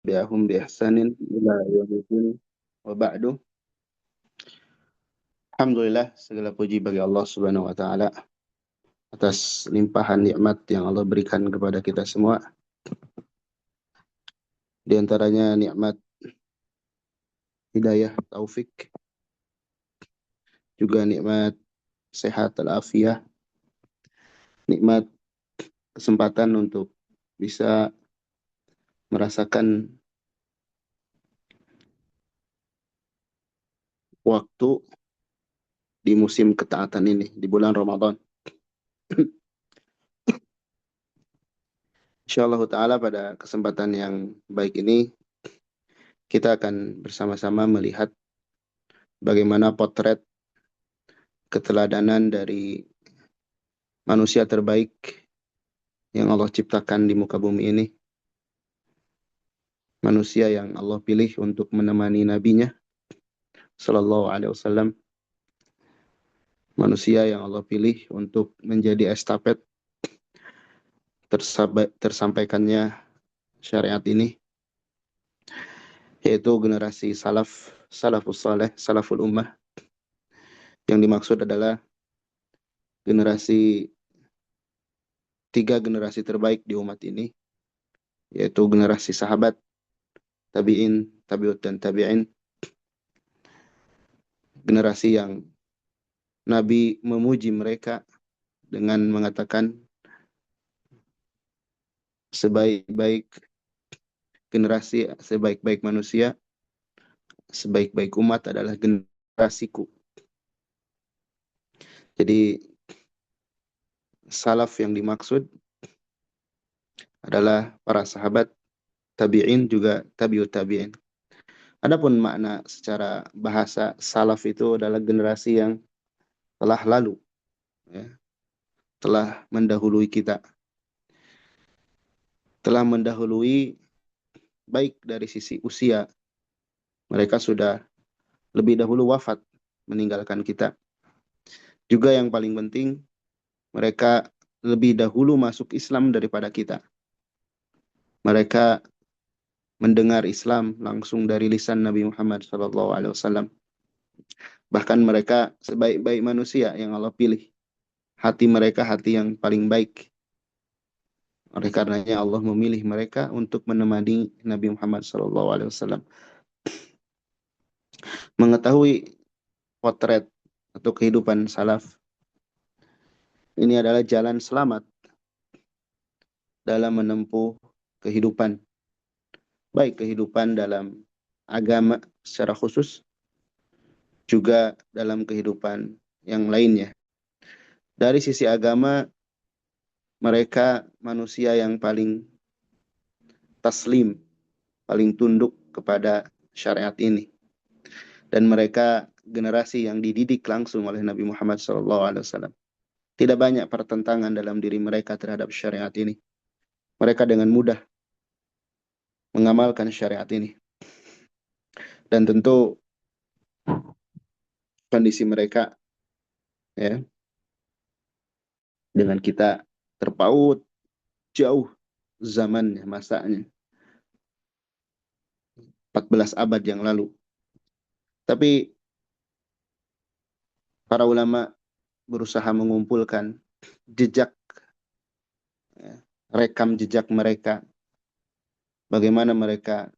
tabi'ahum bi ihsanin ila yaumiddin wa ba'du. Alhamdulillah, segala puji bagi Allah Subhanahu wa taala atas limpahan nikmat yang Allah berikan kepada kita semua. Di antaranya nikmat hidayah, taufik, juga nikmat sehat al-afiyah, nikmat kesempatan untuk bisa merasakan waktu di musim ketaatan ini, di bulan Ramadan. Insyaallah taala pada kesempatan yang baik ini kita akan bersama-sama melihat bagaimana potret keteladanan dari manusia terbaik yang Allah ciptakan di muka bumi ini. Manusia yang Allah pilih untuk menemani nabinya sallallahu alaihi wasallam. Manusia yang Allah pilih untuk menjadi estafet tersampaikannya syariat ini, yaitu generasi salafus saleh, salaful ummah. Yang dimaksud adalah generasi tiga generasi terbaik di umat ini, yaitu generasi sahabat, tabi'in, tabi'ut dan tabi'in. Generasi yang Nabi memuji mereka dengan mengatakan sebaik-baik generasi, sebaik-baik manusia, sebaik-baik umat adalah generasiku. Jadi salaf yang dimaksud adalah para sahabat, tabi'in, juga tabi'ut tabi'in. Adapun makna secara bahasa, salaf itu adalah generasi yang telah lalu, ya, telah mendahului kita, telah mendahului baik dari sisi usia, mereka sudah lebih dahulu wafat meninggalkan kita. Juga yang paling penting, mereka lebih dahulu masuk Islam daripada kita. Mereka mendengar Islam langsung dari lisan Nabi Muhammad SAW. Bahkan mereka sebaik-baik manusia yang Allah pilih. Hati mereka hati yang paling baik. Oleh karenanya Allah memilih mereka untuk menemani Nabi Muhammad SAW. Mengetahui potret atau kehidupan salaf, ini adalah jalan selamat dalam menempuh kehidupan. Baik kehidupan dalam agama secara khusus, juga dalam kehidupan yang lainnya. Dari sisi agama, mereka manusia yang paling taslim, paling tunduk kepada syariat ini. Dan mereka generasi yang dididik langsung oleh Nabi Muhammad SAW. Tidak banyak pertentangan dalam diri mereka terhadap syariat ini. Mereka dengan mudah mengamalkan syariat ini. Dan tentu kondisi mereka, ya, dengan kita terpaut jauh zamannya, masanya, 14 abad yang lalu. Tapi para ulama berusaha mengumpulkan jejak, ya, rekam jejak mereka, bagaimana mereka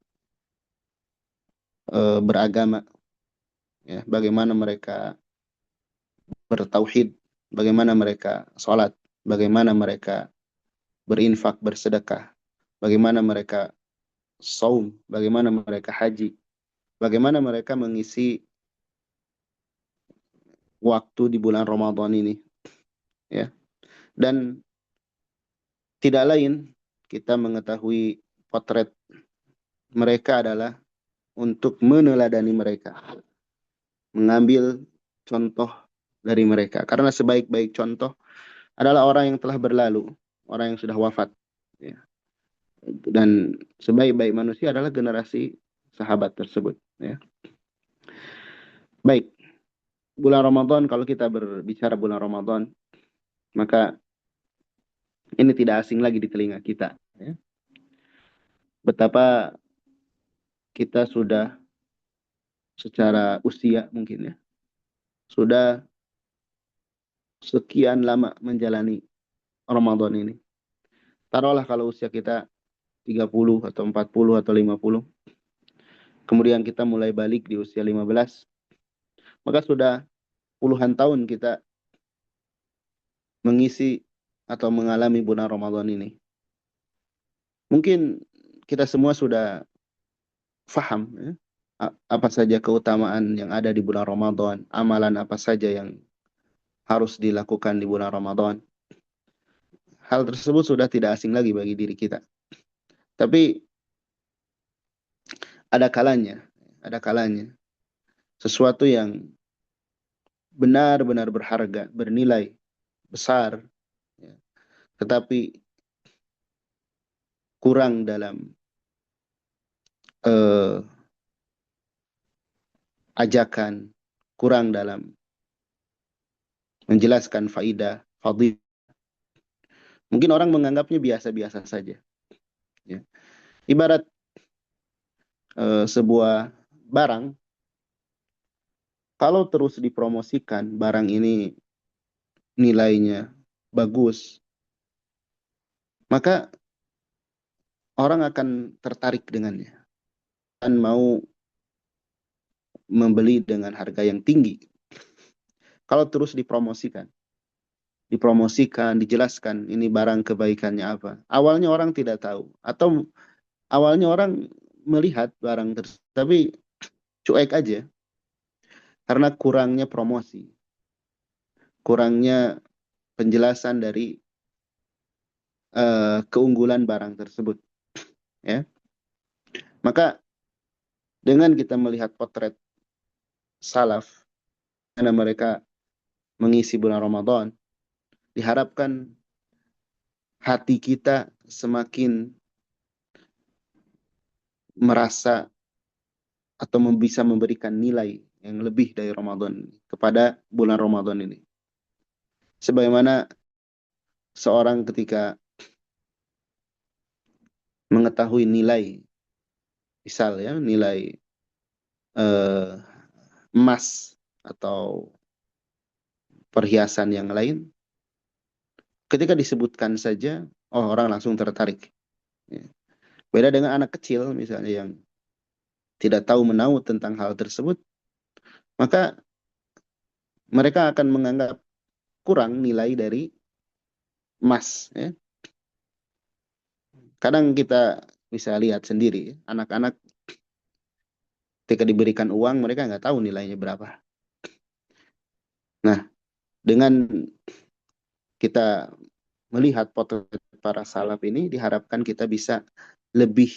beragama, ya, bagaimana mereka bertauhid, bagaimana mereka sholat, bagaimana mereka berinfak, bersedekah, bagaimana mereka saum, bagaimana mereka haji, bagaimana mereka mengisi waktu di bulan Ramadan ini, ya. Dan tidak lain kita mengetahui potret mereka adalah untuk meneladani mereka, mengambil contoh dari mereka, karena sebaik-baik contoh adalah orang yang telah berlalu, orang yang sudah wafat, ya. Dan sebaik-baik manusia adalah generasi sahabat tersebut, ya. Baik, bulan Ramadan, kalau kita berbicara bulan Ramadan, maka ini tidak asing lagi di telinga kita, ya. Betapa kita sudah secara usia mungkin ya, sudah sekian lama menjalani Ramadan ini. Taruhlah kalau usia kita 30 atau 40 atau 50, kemudian kita mulai balik di usia 15, maka sudah puluhan tahun kita mengisi atau mengalami bulan Ramadan ini. Mungkin kita semua sudah faham ya, apa saja keutamaan yang ada di bulan Ramadan, amalan apa saja yang harus dilakukan di bulan Ramadan. Hal tersebut sudah tidak asing lagi bagi diri kita. Tapi ada kalanya sesuatu yang benar-benar berharga, bernilai besar, ya, tetapi kurang dalam eh, ajakan, kurang dalam menjelaskan faidah, fadilah. Mungkin orang menganggapnya biasa-biasa saja. Ya. Ibarat sebuah barang, kalau terus dipromosikan, barang ini nilainya bagus, maka orang akan tertarik dengannya dan mau membeli dengan harga yang tinggi. Kalau terus dipromosikan, dijelaskan ini barang kebaikannya apa. Awalnya orang tidak tahu, atau awalnya orang melihat barang tersebut, tapi cuek aja karena kurangnya promosi, kurangnya penjelasan dari keunggulan barang tersebut. Ya, maka dengan kita melihat potret salaf, karena mereka mengisi bulan Ramadan, diharapkan hati kita semakin merasa atau bisa memberikan nilai yang lebih dari Ramadan kepada bulan Ramadan ini. Sebagaimana seorang ketika mengetahui nilai, misal ya, nilai eh, emas atau perhiasan yang lain, ketika disebutkan saja, oh orang langsung tertarik. Ya. Beda dengan anak kecil misalnya yang tidak tahu menahu tentang hal tersebut, maka mereka akan menganggap kurang nilai dari emas. Ya. Kadang kita bisa lihat sendiri, anak-anak ketika diberikan uang, mereka nggak tahu nilainya berapa. Nah, dengan kita melihat potret para salaf ini, diharapkan kita bisa lebih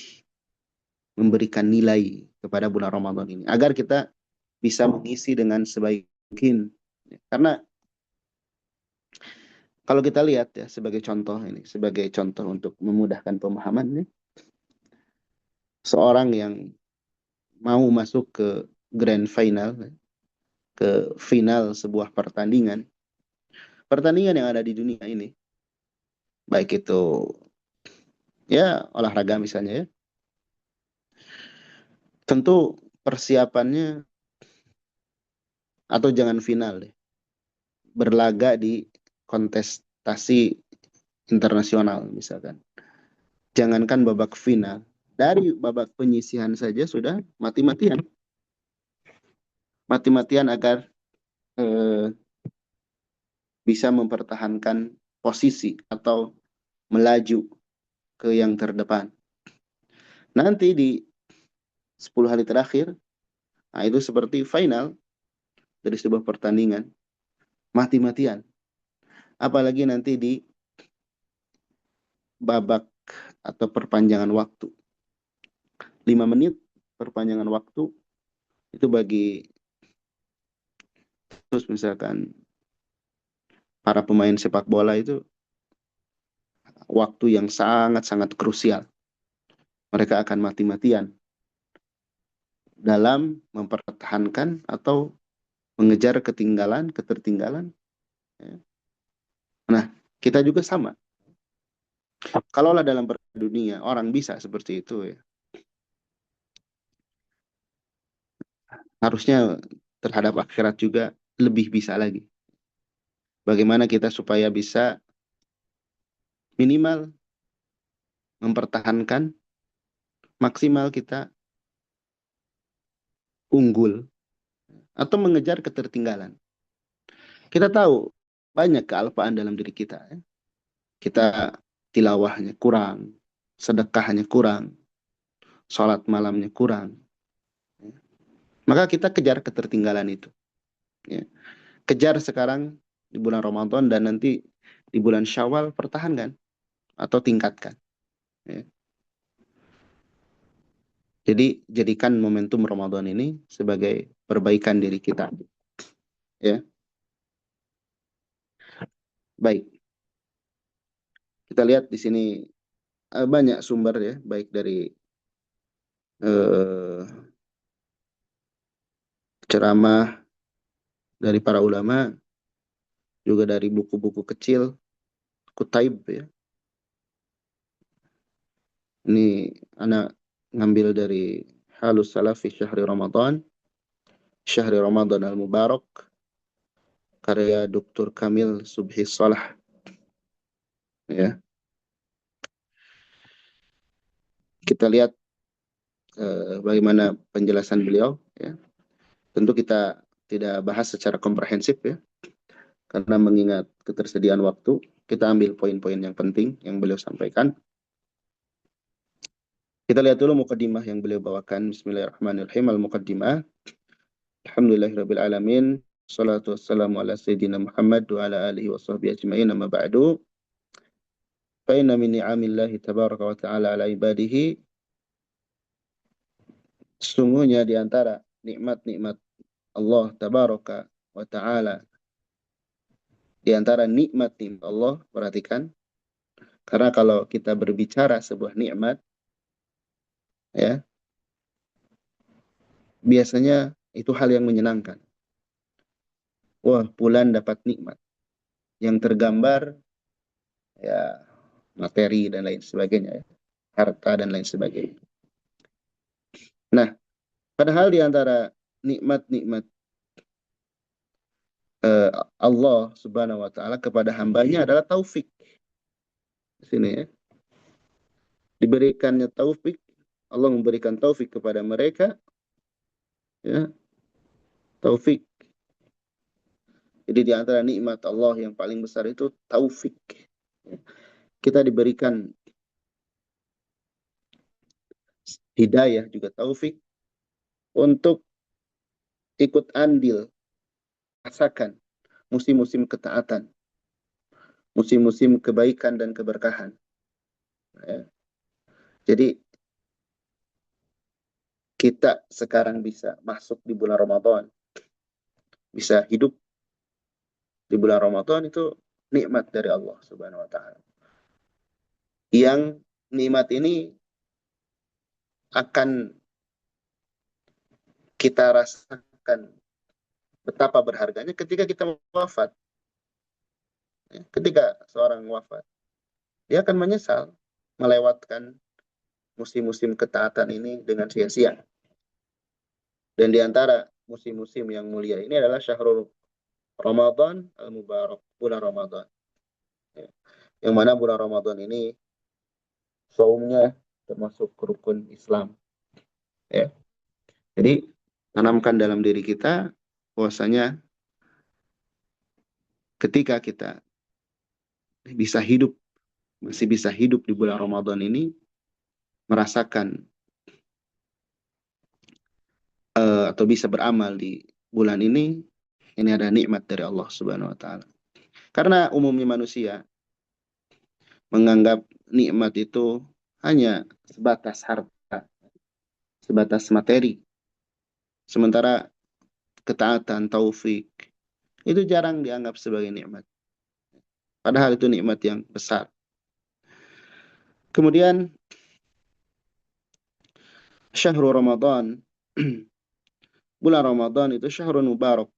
memberikan nilai kepada bulan Ramadan ini, agar kita bisa mengisi dengan sebaik mungkin. Karena kalau kita lihat ya, sebagai contoh untuk memudahkan pemahaman ini, seorang yang mau masuk ke grand final, ke final sebuah pertandingan yang ada di dunia ini, baik itu ya olahraga misalnya ya, tentu persiapannya, atau jangan final deh, berlaga di kontestasi internasional misalkan. Jangankan babak final, dari babak penyisihan saja sudah mati-matian. Mati-matian agar eh, bisa mempertahankan posisi atau melaju ke yang terdepan. Nanti di 10 hari terakhir, nah itu seperti final dari sebuah pertandingan, mati-matian. Apalagi nanti di babak atau perpanjangan waktu. 5 menit perpanjangan waktu, itu bagi terus misalkan para pemain sepak bola itu waktu yang sangat-sangat krusial. Mereka akan mati-matian dalam mempertahankan atau mengejar ketertinggalan. Ya. Nah, kita juga sama. Kalaulah dalam dunia orang bisa seperti itu ya. harusnya terhadap akhirat juga lebih bisa lagi. Bagaimana kita supaya bisa minimal mempertahankan, maksimal kita unggul atau mengejar ketertinggalan. Kita tahu banyak kealpaan dalam diri kita. Ya. Kita tilawahnya kurang, sedekahnya kurang, sholat malamnya kurang. Ya. Maka kita kejar ketertinggalan itu. Ya. Kejar sekarang di bulan Ramadan dan nanti di bulan Syawal pertahankan atau tingkatkan. Ya. Jadi jadikan momentum Ramadan ini sebagai perbaikan diri kita. Ya, baik. Kita lihat di sini banyak sumber ya, baik dari eh, ceramah dari para ulama, juga dari buku-buku kecil, kutaib ya. Ini anak ngambil dari Halus Salafi Syahri Ramadan Al-Mubarak, karya Dr. Kamil Subhi Salah ya. Kita lihat bagaimana penjelasan beliau ya. Tentu kita tidak bahas secara komprehensif ya, karena mengingat ketersediaan waktu, kita ambil poin-poin yang penting yang beliau sampaikan. Kita lihat dulu mukaddimah yang beliau bawakan. Bismillahirrahmanirrahim. Al-muqaddimah. Alhamdulillahirabbil alamin. Salatu wassalamu ala sayyidina Muhammad wa ala alihi wa sahbihi ajma'in, amma ba'du. Fa inna min ni'amillahi tabaraka wa ta'ala ala ibadihi, sesungguhnya di antara nikmat-nikmat Allah tabaraka wa ta'ala, di antara nikmat-nikmat Allah, perhatikan, karena kalau kita berbicara sebuah nikmat ya, biasanya itu hal yang menyenangkan. Wah, bulan dapat nikmat. Yang tergambar ya materi dan lain sebagainya, ya. Harta dan lain sebagainya. Nah, padahal di antara nikmat-nikmat Allah Subhanahu wa taala kepada hambanya adalah taufik. Di sini ya. Diberikannya taufik, Allah memberikan taufik kepada mereka ya, taufik. Jadi di antara nikmat Allah yang paling besar itu taufik. Kita diberikan hidayah juga taufik untuk ikut andil, rasakan musim-musim ketaatan, musim-musim kebaikan dan keberkahan. Ya. Jadi kita sekarang bisa masuk di bulan Ramadan, bisa hidup di bulan Ramadan, itu nikmat dari Allah Subhanahu wa taala. Yang nikmat ini akan kita rasakan betapa berharganya ketika kita wafat. Ketika seorang wafat, dia akan menyesal melewatkan musim-musim ketaatan ini dengan sia-sia. Dan di antara musim-musim yang mulia ini adalah Syahrul Ramadan Al-Mubarak, bulan Ramadan. Yang mana bulan Ramadan ini saumnya termasuk rukun Islam. Ya. Jadi tanamkan dalam diri kita bahwasanya ketika kita masih bisa hidup di bulan Ramadan ini, merasakan atau bisa beramal di bulan ini ada nikmat dari Allah Subhanahu wa taala. Karena umumnya manusia menganggap nikmat itu hanya sebatas harta, sebatas materi. Sementara ketaatan, taufik, itu jarang dianggap sebagai nikmat. Padahal itu nikmat yang besar. Kemudian Syahrul Ramadan, bulan Ramadan itu Syahrul Mubarak,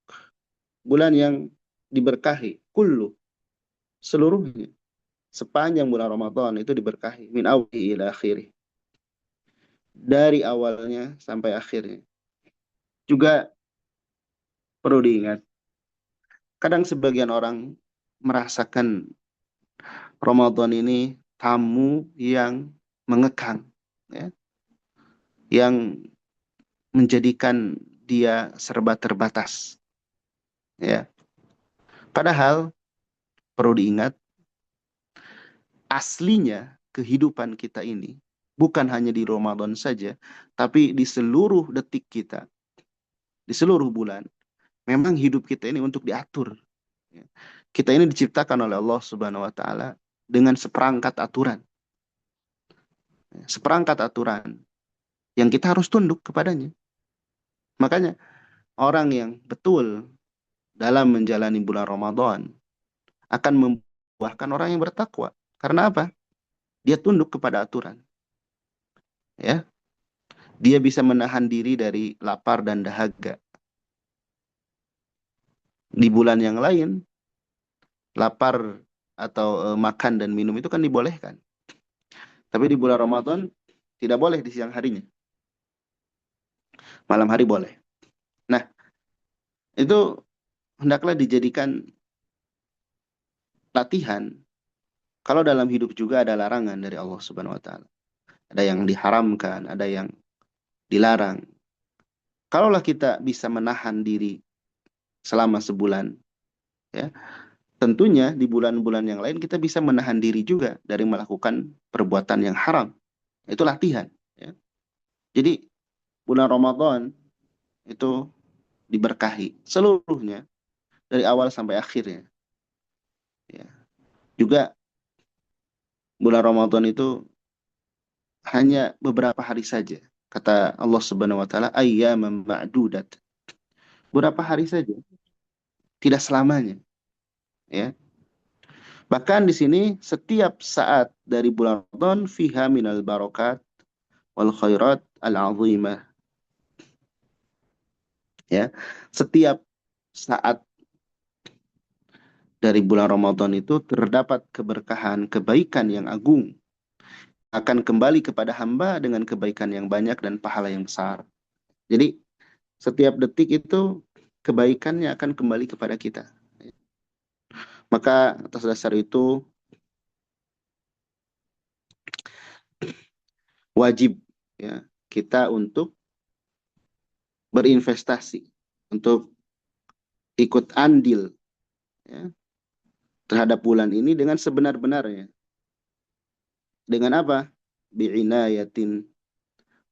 bulan yang diberkahi, kullu, seluruhnya. Sepanjang bulan Ramadan itu diberkahi, min awli ila akhiri, dari awalnya sampai akhirnya. Juga Perlu diingat, kadang sebagian orang merasakan Ramadan ini tamu yang mengekang, ya, yang menjadikan dia serba terbatas, ya. Padahal perlu diingat, aslinya kehidupan kita ini bukan hanya di Ramadan saja, tapi di seluruh detik kita, di seluruh bulan. Memang hidup kita ini untuk diatur, ya. Kita ini diciptakan oleh Allah Subhanahu wa taala dengan seperangkat aturan, ya. Seperangkat aturan yang kita harus tunduk kepadanya. Makanya orang yang betul dalam menjalani bulan Ramadan akan membuahkan orang yang bertakwa. Karena apa? Dia tunduk kepada aturan, ya. Dia bisa menahan diri dari lapar dan dahaga. Di bulan yang lain, lapar atau makan dan minum itu kan dibolehkan. Tapi di bulan Ramadan tidak boleh di siang harinya. Malam hari boleh. Nah, itu hendaklah dijadikan latihan. Kalau dalam hidup juga ada larangan dari Allah Subhanahu wa taala. Ada yang diharamkan, ada yang dilarang. Kalaulah kita bisa menahan diri selama sebulan, ya, tentunya di bulan-bulan yang lain kita bisa menahan diri juga dari melakukan perbuatan yang haram. Itu latihan, ya. Jadi bulan Ramadan itu diberkahi seluruhnya dari awal sampai akhirnya, ya. Juga bulan Ramadan itu hanya beberapa hari saja. Kata Allah Subhanahu wa taala, ayyaman ma'dudat. Beberapa hari saja, tidak selamanya, ya. Bahkan di sini setiap saat dari bulan Ramadan fiha minal barakat wal khairat al-azimah, ya. Setiap saat dari bulan Ramadan itu terdapat keberkahan, kebaikan yang agung, akan kembali kepada hamba dengan kebaikan yang banyak dan pahala yang besar. Jadi setiap detik itu kebaikannya akan kembali kepada kita. Maka atas dasar itu wajib, ya, kita untuk berinvestasi, untuk ikut andil, ya, terhadap bulan ini dengan sebenar-benarnya. Dengan apa? Bi'inayatin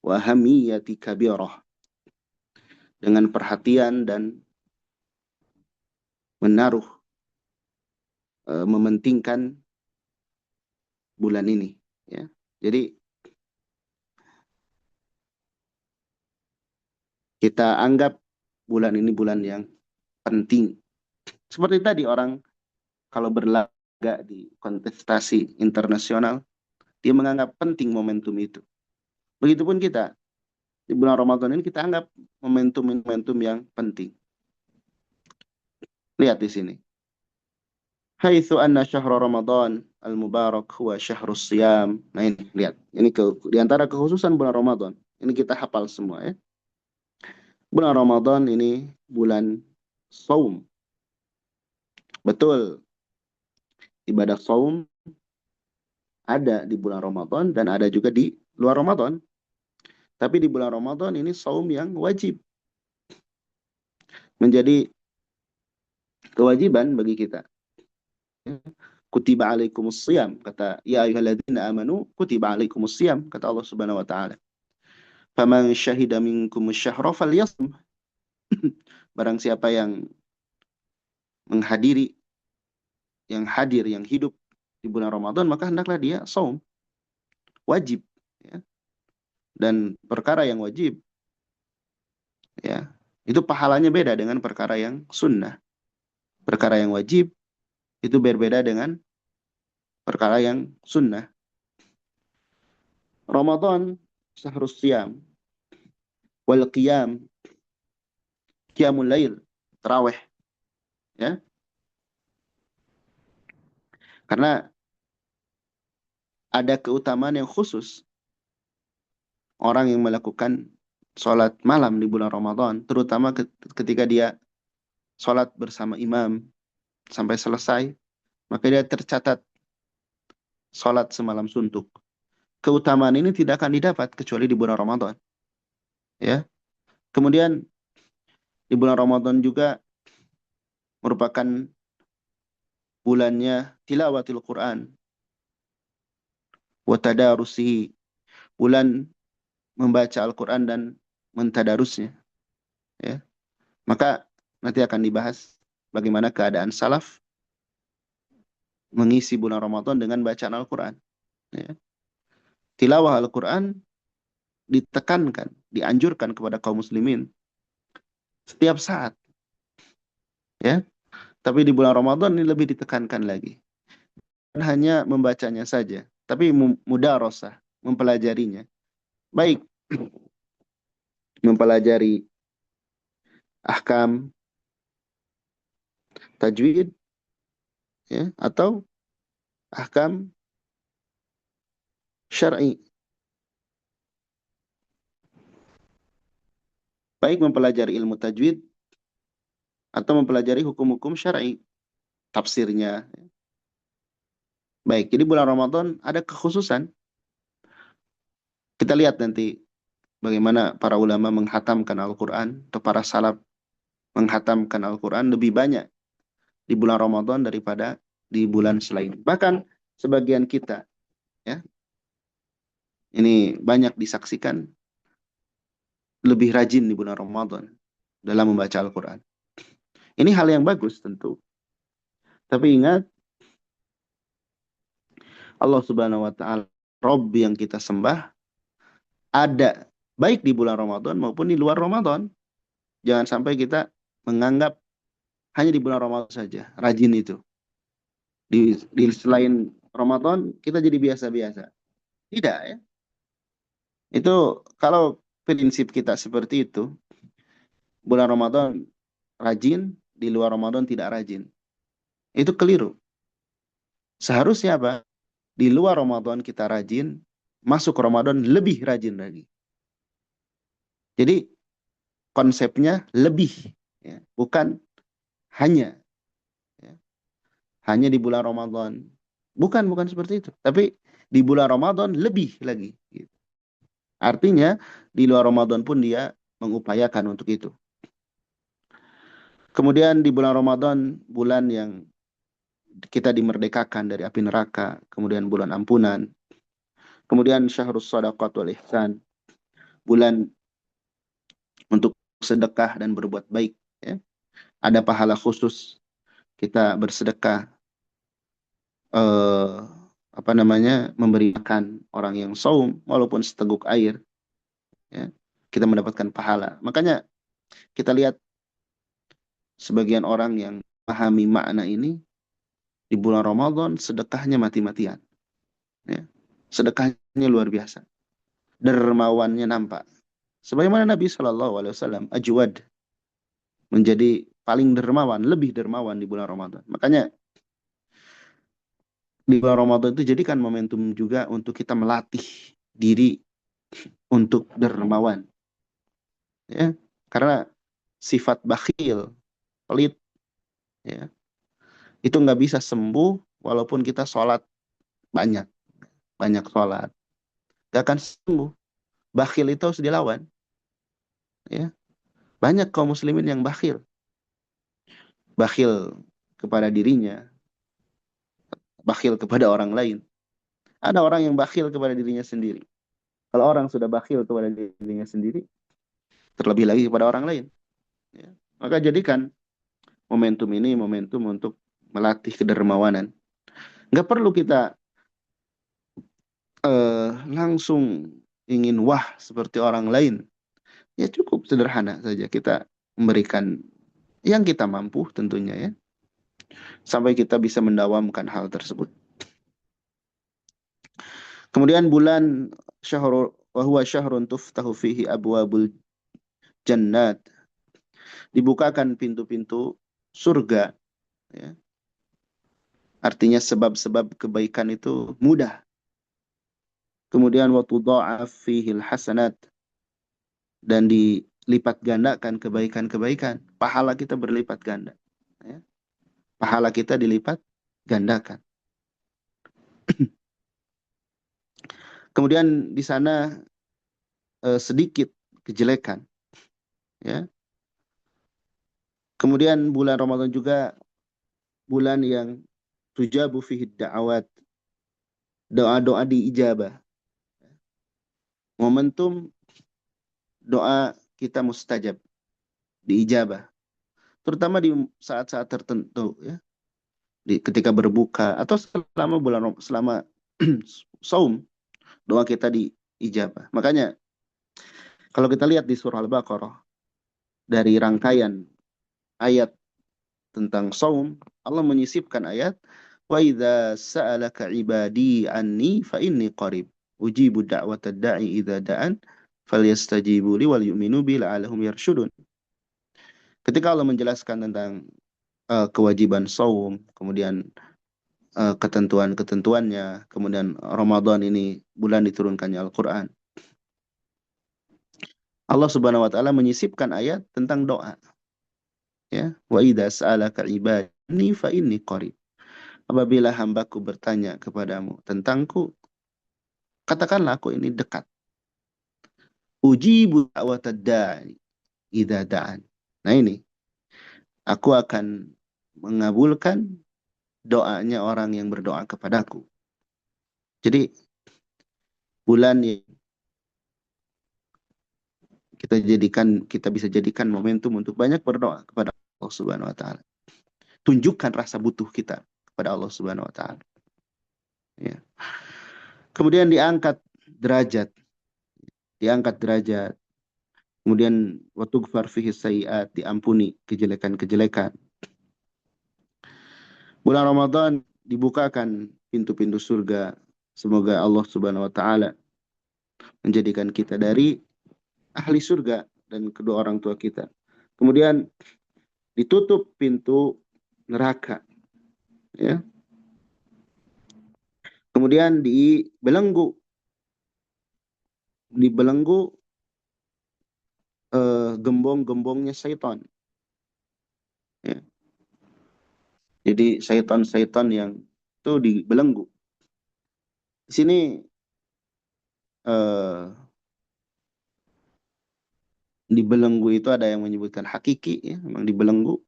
wa hamiyati kabirah. Dengan perhatian dan menaruh, mementingkan bulan ini, ya. Jadi kita anggap bulan ini bulan yang penting. Seperti tadi orang kalau berlaga di kontestasi internasional, dia menganggap penting momentum itu. Begitupun kita, di bulan Ramadan ini kita anggap momentum-momentum yang penting. Lihat di sini. Haitsu anna syahra Ramadan al-mubarak huwa syahrus siyam. Nah ini, lihat. Ini di antara kekhususan bulan Ramadan. Ini kita hafal semua, ya. Bulan Ramadan ini bulan saum. Betul, ibadah saum ada di bulan Ramadan dan ada juga di luar Ramadan. Tapi di bulan Ramadan ini saum yang wajib. Menjadi kewajiban bagi kita. Kutiba alaikumus siyam, kata ya ayyuhalladzina amanu kutiba alaikumus siyam, kata Allah Subhanahu wa taala. Faman syahida minkum syahra falyasum. Barang siapa yang menghadiri, yang hadir, yang hidup di bulan Ramadan, maka hendaklah dia saum. Wajib, ya. Dan perkara yang wajib, ya, itu pahalanya beda dengan perkara yang sunnah. Perkara yang wajib itu berbeda dengan perkara yang sunnah. Ramadan syahrus siyam wal qiyamul lail, tarawih, ya. Karena ada keutamaan yang khusus orang yang melakukan sholat malam di bulan Ramadan, terutama ketika dia sholat bersama imam sampai selesai, maka dia tercatat sholat semalam suntuk. Keutamaan ini tidak akan didapat kecuali di bulan Ramadan. Ya. Kemudian di bulan Ramadan juga merupakan bulannya tilawatil Quran wa tadarusihi, bulan membaca Al-Quran dan mentadarusnya. Ya. Maka nanti akan dibahas bagaimana keadaan salaf mengisi bulan Ramadan dengan bacaan Al-Quran. Ya. Tilawah Al-Quran ditekankan, dianjurkan kepada kaum muslimin setiap saat. Ya. Tapi di bulan Ramadan ini lebih ditekankan lagi. Dan hanya membacanya saja, tapi mudarosah, mempelajarinya. Baik mempelajari ahkam tajwid, ya, atau ahkam syar'i. Baik mempelajari ilmu tajwid atau mempelajari hukum-hukum syar'i, tafsirnya. Baik, jadi bulan Ramadan ada kekhususan. Kita lihat nanti bagaimana para ulama menghatamkan Al-Quran, atau para salaf menghatamkan Al-Quran lebih banyak di bulan Ramadan daripada di bulan selain. Bahkan sebagian kita, ya, ini banyak disaksikan lebih rajin di bulan Ramadan dalam membaca Al-Quran. Ini hal yang bagus tentu. Tapi ingat, Allah Subhanahu wa Ta'ala, Rabb yang kita sembah, ada baik di bulan Ramadan maupun di luar Ramadan. Jangan sampai kita menganggap hanya di bulan Ramadan saja rajin itu. Di selain Ramadan kita jadi biasa-biasa. Tidak, ya. Itu kalau prinsip kita seperti itu, bulan Ramadan rajin, di luar Ramadan tidak rajin. Itu keliru. Seharusnya apa? Di luar Ramadan kita rajin, masuk Ramadan lebih rajin lagi. Jadi konsepnya lebih, ya, bukan hanya, ya, hanya di bulan Ramadan. Bukan seperti itu. Tapi di bulan Ramadan lebih lagi. Gitu. Artinya di luar Ramadan pun dia mengupayakan untuk itu. Kemudian di bulan Ramadan, bulan yang kita dimerdekakan dari api neraka, kemudian bulan ampunan, kemudian syahrus shadaqat wal ihsan, bulan untuk sedekah dan berbuat baik. Ya. Ada pahala khusus kita bersedekah, memberi makan orang yang saum walaupun seteguk air, ya, kita mendapatkan pahala. Makanya kita lihat sebagian orang yang memahami makna ini, di bulan Ramadan sedekahnya mati-matian, ya. Sedekahnya luar biasa, dermawannya nampak. Sebagaimana Nabi SAW ajwad, menjadi paling dermawan, lebih dermawan di bulan Ramadan. Makanya di bulan Ramadan itu jadikan momentum juga untuk kita melatih diri untuk dermawan. Ya, karena sifat bakhil, pelit, ya, itu nggak bisa sembuh walaupun kita sholat banyak sholat, nggak akan sembuh. Bakhil itu harus dilawan. Ya, banyak kaum muslimin yang bakhil kepada dirinya, bakhil kepada orang lain. Ada orang yang bakhil kepada dirinya sendiri. Kalau orang sudah bakhil kepada dirinya sendiri, terlebih lagi kepada orang lain. Ya. Maka jadikan momentum ini momentum untuk melatih kedermawanan. Nggak perlu kita langsung ingin wah seperti orang lain. Ya cukup sederhana saja kita memberikan yang kita mampu tentunya, ya. Sampai kita bisa mendawamkan hal tersebut. Kemudian bulan syahrul wa huwa syahrun tuftahu fihi abwabul jannat. Dibukakan pintu-pintu surga, ya. Artinya sebab-sebab kebaikan itu mudah. Kemudian wa tudha'af fihil hasanat, dan lipat gandakan kebaikan-kebaikan. Pahala kita berlipat ganda. Ya. Pahala kita dilipat gandakan. Kemudian di sana sedikit kejelekan. Ya. Kemudian bulan Ramadan juga bulan yang tujabu fihi da'awat. Doa-doa diijabah. Momentum doa kita mustajab, diijabah. Terutama di saat-saat tertentu, ya. Ketika berbuka atau selama saum, doa kita diijabah. Makanya kalau kita lihat di surah Al-Baqarah, dari rangkaian ayat tentang saum, Allah menyisipkan ayat, wa idza sa'alaka ibadi anni fa inni qarib ujibu da'watad da'i idza da'an falyastajibu li wal yu'minu bi la'allahum yarshudun. Ketika Allah menjelaskan tentang kewajiban saum, kemudian ketentuan-ketentuannya, kemudian Ramadan ini bulan diturunkannya Al-Quran. Allah Subhanahu wa taala menyisipkan ayat tentang doa. Ya, wa idza sa'alaka ibadi fa inni qarib. Apabila hambaku bertanya kepadamu tentangku, katakanlah aku ini dekat. Ujibu da'watad da'i idza da'an. Nah ini, aku akan mengabulkan doanya orang yang berdoa kepadaku. Jadi bulan yang kita bisa jadikan momentum untuk banyak berdoa kepada Allah Subhanahu wa taala. Tunjukkan rasa butuh kita kepada Allah Subhanahu wa taala. Ya. Kemudian derajat, diangkat derajat. Kemudian watughfar fihi sayiat, diampuni kejelekan-kejelekan. Bulan Ramadan dibukakan pintu-pintu surga. Semoga Allah Subhanahu wa taala menjadikan kita dari ahli surga dan kedua orang tua kita. Kemudian ditutup pintu neraka, ya. Kemudian dibelenggu gembong-gembongnya syaitan, ya. Jadi syaitan-syaitan yang itu dibelenggu. Di sini dibelenggu itu ada yang menyebutkan hakiki, ya, memang dibelenggu.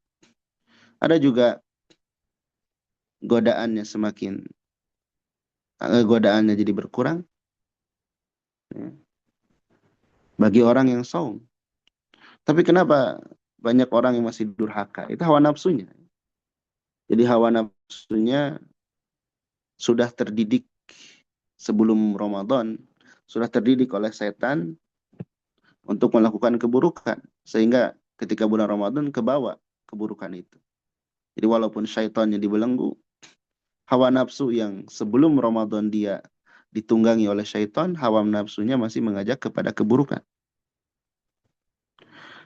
Ada juga godaannya jadi berkurang, ya, bagi orang yang saum. Tapi kenapa banyak orang yang masih durhaka? Itu hawa nafsunya. Jadi hawa nafsunya sudah terdidik sebelum Ramadan, sudah terdidik oleh setan untuk melakukan keburukan. Sehingga ketika bulan Ramadan kebawa keburukan itu. Jadi walaupun syaitannya dibelenggu, hawa nafsu yang sebelum Ramadan dia ditunggangi oleh syaitan, hawa nafsunya masih mengajak kepada keburukan.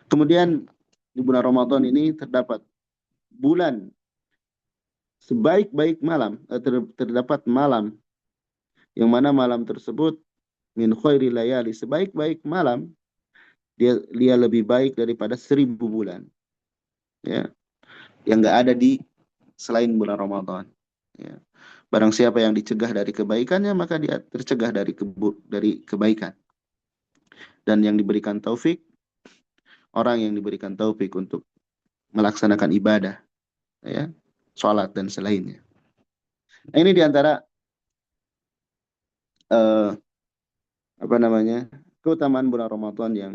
Kemudian di bulan Ramadan ini terdapat bulan sebaik-baik malam, terdapat malam yang mana malam tersebut min khairi layali, sebaik-baik malam, dia lebih baik daripada 1000 bulan, ya, yang nggak ada di selain bulan Ramadan, ya. Barang siapa yang dicegah dari kebaikannya, maka dia tercegah dari kebaikan. Dan yang diberikan taufik, orang yang diberikan taufik untuk melaksanakan ibadah, ya, sholat dan selainnya. Nah, ini diantara keutamaan bulan Ramadan yang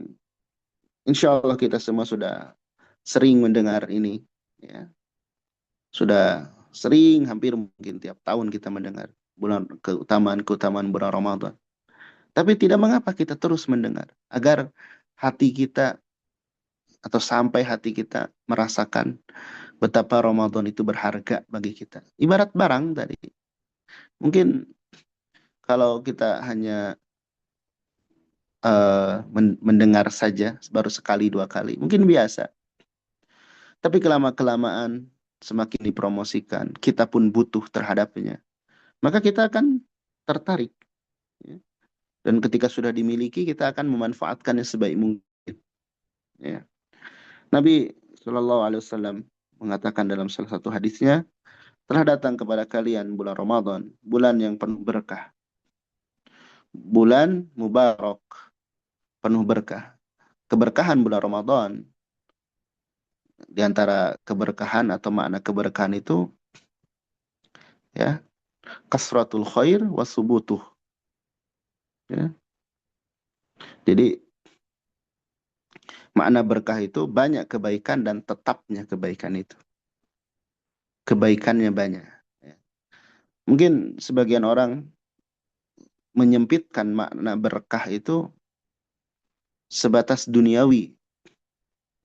insya Allah kita semua sudah sering mendengar ini, ya. Sudah sering, hampir mungkin tiap tahun kita mendengar keutamaan bulan Ramadan. Tapi tidak mengapa kita terus mendengar, agar hati kita atau sampai hati kita merasakan betapa Ramadan itu berharga bagi kita. Ibarat barang tadi. Mungkin kalau kita hanya mendengar saja baru sekali dua kali, mungkin biasa. Tapi kelamaan semakin dipromosikan, kita pun butuh terhadapnya. Maka kita akan tertarik, ya. Dan ketika sudah dimiliki, kita akan memanfaatkannya sebaik mungkin. Ya. Nabi Shallallahu Alaihi Wasallam mengatakan dalam salah satu hadisnya, telah datang kepada kalian bulan Ramadan, bulan yang penuh berkah, bulan mubarak, penuh berkah. Keberkahan bulan Ramadan, di antara keberkahan atau makna keberkahan itu, ya, kasratul khair wasubutuh. Ya. Jadi makna berkah itu banyak kebaikan dan tetapnya kebaikan itu. Kebaikannya banyak. Ya. Mungkin sebagian orang menyempitkan makna berkah itu sebatas duniawi.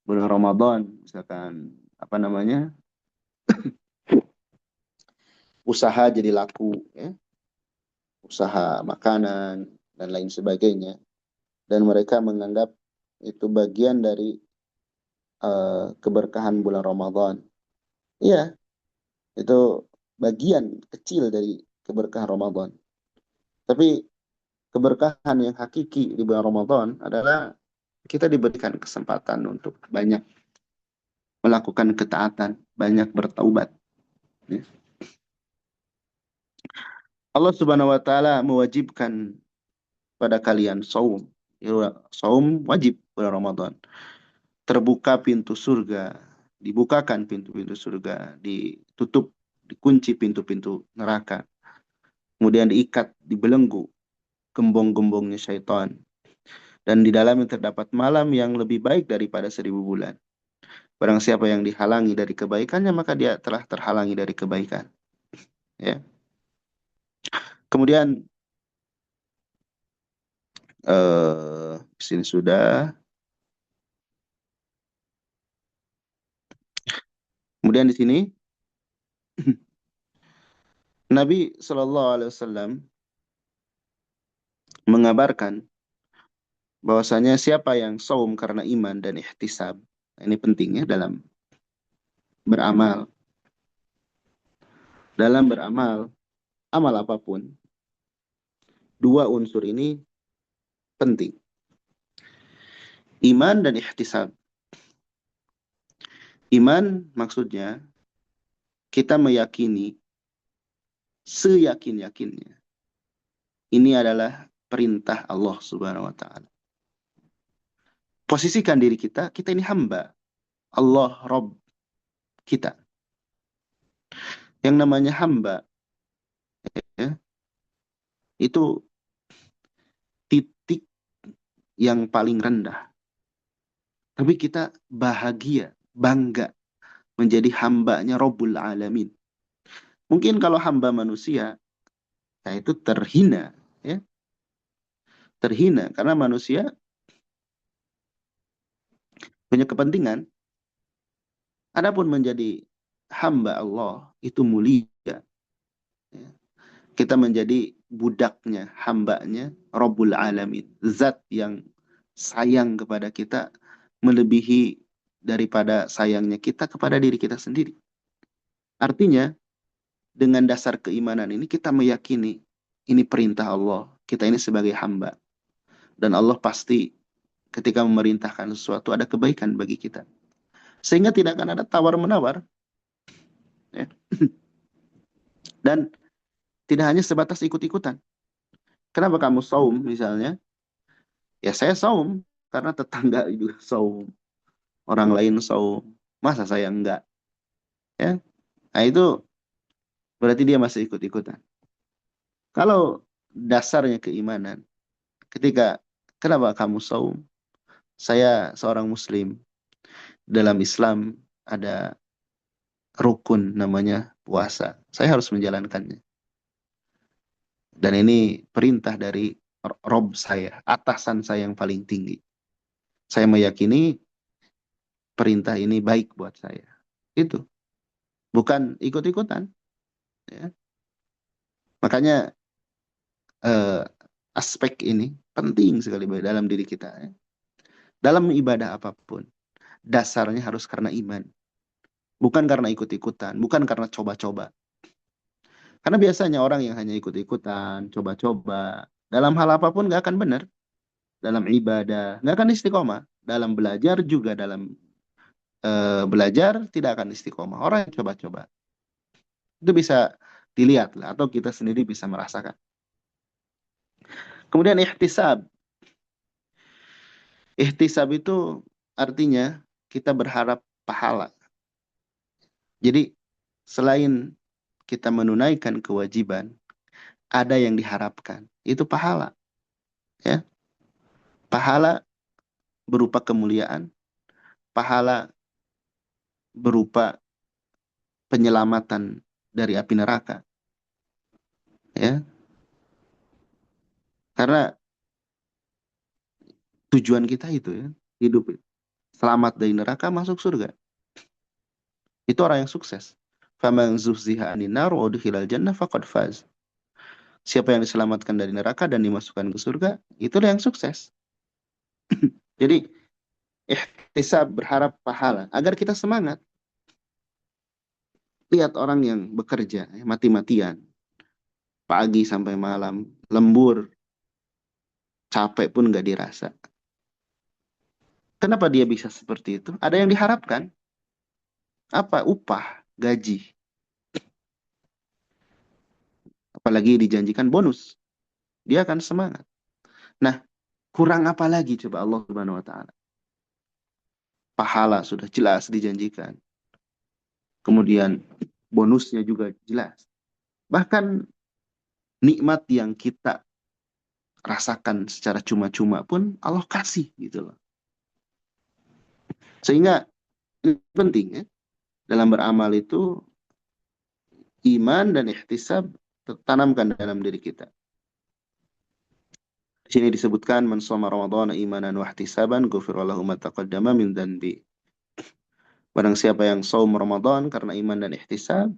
Bulan Ramadan, misalkan apa namanya, usaha jadi laku, ya, usaha makanan dan lain sebagainya. Dan mereka menganggap itu bagian dari keberkahan bulan Ramadan. Iya, itu bagian kecil dari keberkahan Ramadan. Tapi keberkahan yang hakiki di bulan Ramadan adalah kita diberikan kesempatan untuk banyak melakukan ketaatan, banyak bertaubat. Ya. Allah Subhanahu wa taala mewajibkan pada kalian saum. Ya, saum wajib bulan Ramadan. Terbuka pintu surga, dibukakan pintu-pintu surga, ditutup, dikunci pintu-pintu neraka. Kemudian diikat, dibelenggu gembong-gembongnya syaitan. Dan di dalamnya terdapat malam yang lebih baik daripada 1000 bulan. Barang siapa yang dihalangi dari kebaikannya, maka dia telah terhalangi dari kebaikan. Ya. Kemudian di sini sudah. Kemudian di sini Nabi Shallallahu Alaihi Wasallam mengabarkan bahwasanya siapa yang saum karena iman dan ihtisab, ini pentingnya dalam beramal. Dalam beramal, amal apapun, dua unsur ini penting. Iman dan ihtisab. Iman maksudnya kita meyakini seyakin-yakinnya. Ini adalah perintah Allah Subhanahu wa taala. Posisikan diri kita, kita ini hamba. Allah Rabb kita. Yang namanya hamba, ya, itu titik yang paling rendah. Tapi kita bahagia, bangga menjadi hambanya Rabbul Alamin. Mungkin kalau hamba manusia, ya itu terhina, ya, terhina karena manusia punya kepentingan. Adapun menjadi hamba Allah itu mulia. Ya. Kita menjadi budaknya, hambanya Rabbul Alamin. Zat yang sayang kepada kita melebihi daripada sayangnya kita kepada diri kita sendiri. Artinya, dengan dasar keimanan ini kita meyakini ini perintah Allah. Kita ini sebagai hamba. Dan Allah pasti ketika memerintahkan sesuatu ada kebaikan bagi kita. Sehingga tidak akan ada tawar-menawar. Ya. Dan tidak hanya sebatas ikut-ikutan. Kenapa kamu saum misalnya? Ya saya saum karena tetangga juga saum. Orang lain saum. Masa saya enggak? Ya. Nah itu berarti dia masih ikut-ikutan. Kalau dasarnya keimanan, ketika kenapa kamu saum? Saya seorang muslim. Dalam Islam ada rukun namanya puasa. Saya harus menjalankannya. Dan ini perintah dari Rob saya, atasan saya yang paling tinggi. Saya meyakini perintah ini baik buat saya. Itu. Bukan ikut-ikutan. Ya. Makanya eh, aspek ini penting sekali dalam diri kita. Ya. Dalam ibadah apapun, dasarnya harus karena iman. Bukan karena ikut-ikutan, bukan karena coba-coba. Karena biasanya orang yang hanya ikut-ikutan, coba-coba, dalam hal apapun nggak akan benar. Dalam ibadah, nggak akan istiqomah. dalam belajar juga dalam belajar tidak akan istiqomah. Orang yang coba-coba itu bisa dilihat lah, atau kita sendiri bisa merasakan. Kemudian ihtisab. Ihtisab itu artinya kita berharap pahala. Jadi selain kita menunaikan kewajiban, ada yang diharapkan. Itu pahala, ya. Pahala berupa kemuliaan, pahala berupa penyelamatan dari api neraka, ya. Karena tujuan kita itu, ya, hidup itu. Selamat dari neraka, masuk surga. Itu orang yang sukses. Faman zuhziha 'anil nar wa udkhilal jannah faqad faz. Siapa yang diselamatkan dari neraka dan dimasukkan ke surga, itulah yang sukses. Jadi ihtisab, berharap pahala agar kita semangat. Lihat orang yang bekerja mati-matian, pagi sampai malam, lembur, capek pun nggak dirasa. Kenapa dia bisa seperti itu? Ada yang diharapkan. Apa? Upah, gaji. Apalagi dijanjikan bonus. Dia akan semangat. Nah, kurang apa lagi coba Allah Subhanahu wa taala? Pahala sudah jelas dijanjikan. Kemudian bonusnya juga jelas. Bahkan nikmat yang kita rasakan secara cuma-cuma pun Allah kasih gitu loh. Sehingga ini penting, ya. Dalam beramal itu iman dan ihtisab tertanamkan dalam diri kita. Di sini disebutkan man shoma ramadhana imanan wa ihtisaban ghufira lahu ma taqaddama min dzanbi. Barang siapa yang saum Ramadan karena iman dan ihtisab,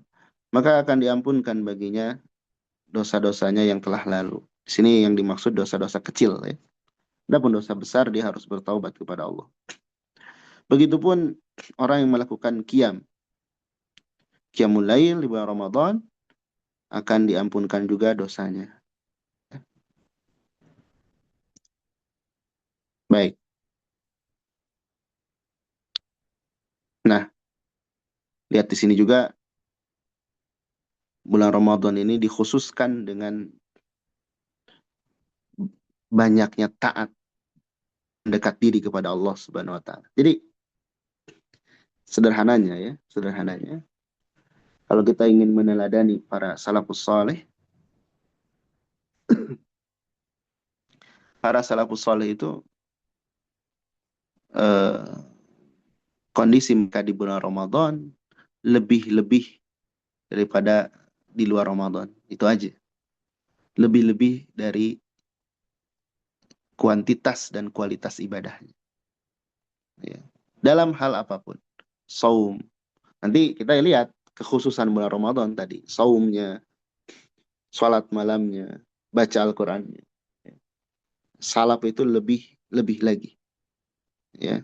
maka akan diampunkan baginya dosa-dosanya yang telah lalu. Di sini yang dimaksud dosa-dosa kecil, ya. Adapun dosa besar dia harus bertaubat kepada Allah. Begitupun orang yang melakukan qiyamul lail di bulan Ramadan akan diampunkan juga dosanya. Baik. Nah, lihat di sini juga bulan Ramadan ini dikhususkan dengan banyaknya taat, mendekat diri kepada Allah Subhanahu wa taala. Jadi sederhananya, kalau kita ingin meneladani para salafus saleh itu kondisi mereka di bulan Ramadan lebih-lebih daripada di luar Ramadan. Itu aja. Lebih-lebih dari kuantitas dan kualitas ibadahnya. Ya. Dalam hal apapun. Saum. Nanti kita lihat kekhususan bulan Ramadan tadi. Saumnya, sholat malamnya, baca Al-Qurannya. Salaf itu lebih lagi. Ya.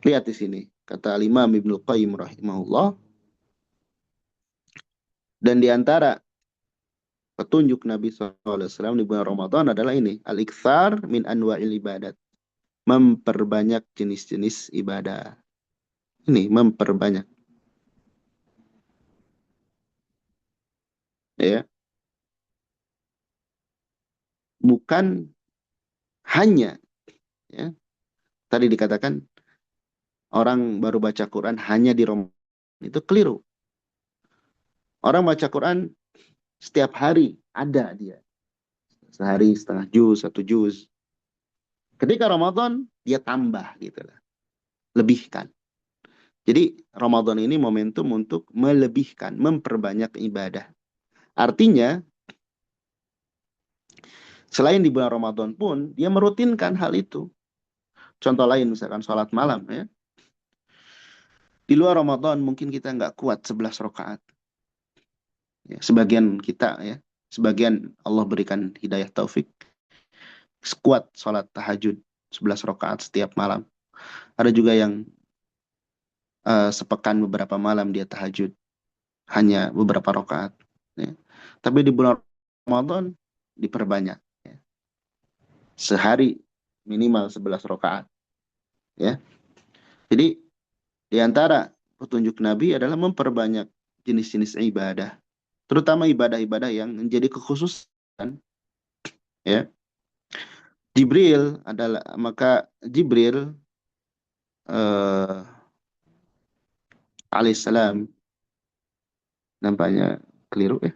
Lihat di sini. Kata Imam Ibnu Qayyim rahimahullah. Dan di antara petunjuk Nabi SAW di bulan Ramadan adalah ini. Al-ikthar min anwa'il ibadat. Memperbanyak jenis-jenis ibadah. Ini memperbanyak. Ya. Bukan hanya, ya. Tadi dikatakan orang baru baca Quran hanya di Ramadan. Itu keliru. Orang baca Quran setiap hari ada dia. Sehari setengah juz, 1 juz. Ketika Ramadan dia tambah gitu lah. Lebihkan. Jadi Ramadan ini momentum untuk melebihkan, memperbanyak ibadah. Artinya selain di bulan Ramadan pun dia merutinkan hal itu. Contoh lain misalkan sholat malam, ya. Di luar Ramadan mungkin kita nggak kuat 11 rakaat. Ya, sebagian kita, ya, sebagian Allah berikan hidayah taufik, kuat sholat tahajud 11 rakaat setiap malam. Ada juga yang sepekan beberapa malam dia tahajud hanya beberapa rakaat. Ya. Tapi di bulan Ramadan diperbanyak. Ya. Sehari minimal 11 rakaat. Ya. Jadi di antara petunjuk Nabi adalah memperbanyak jenis-jenis ibadah, terutama ibadah-ibadah yang menjadi kekhususan. Ya, Jibril eh, alaihissalam, nampaknya keliru ya.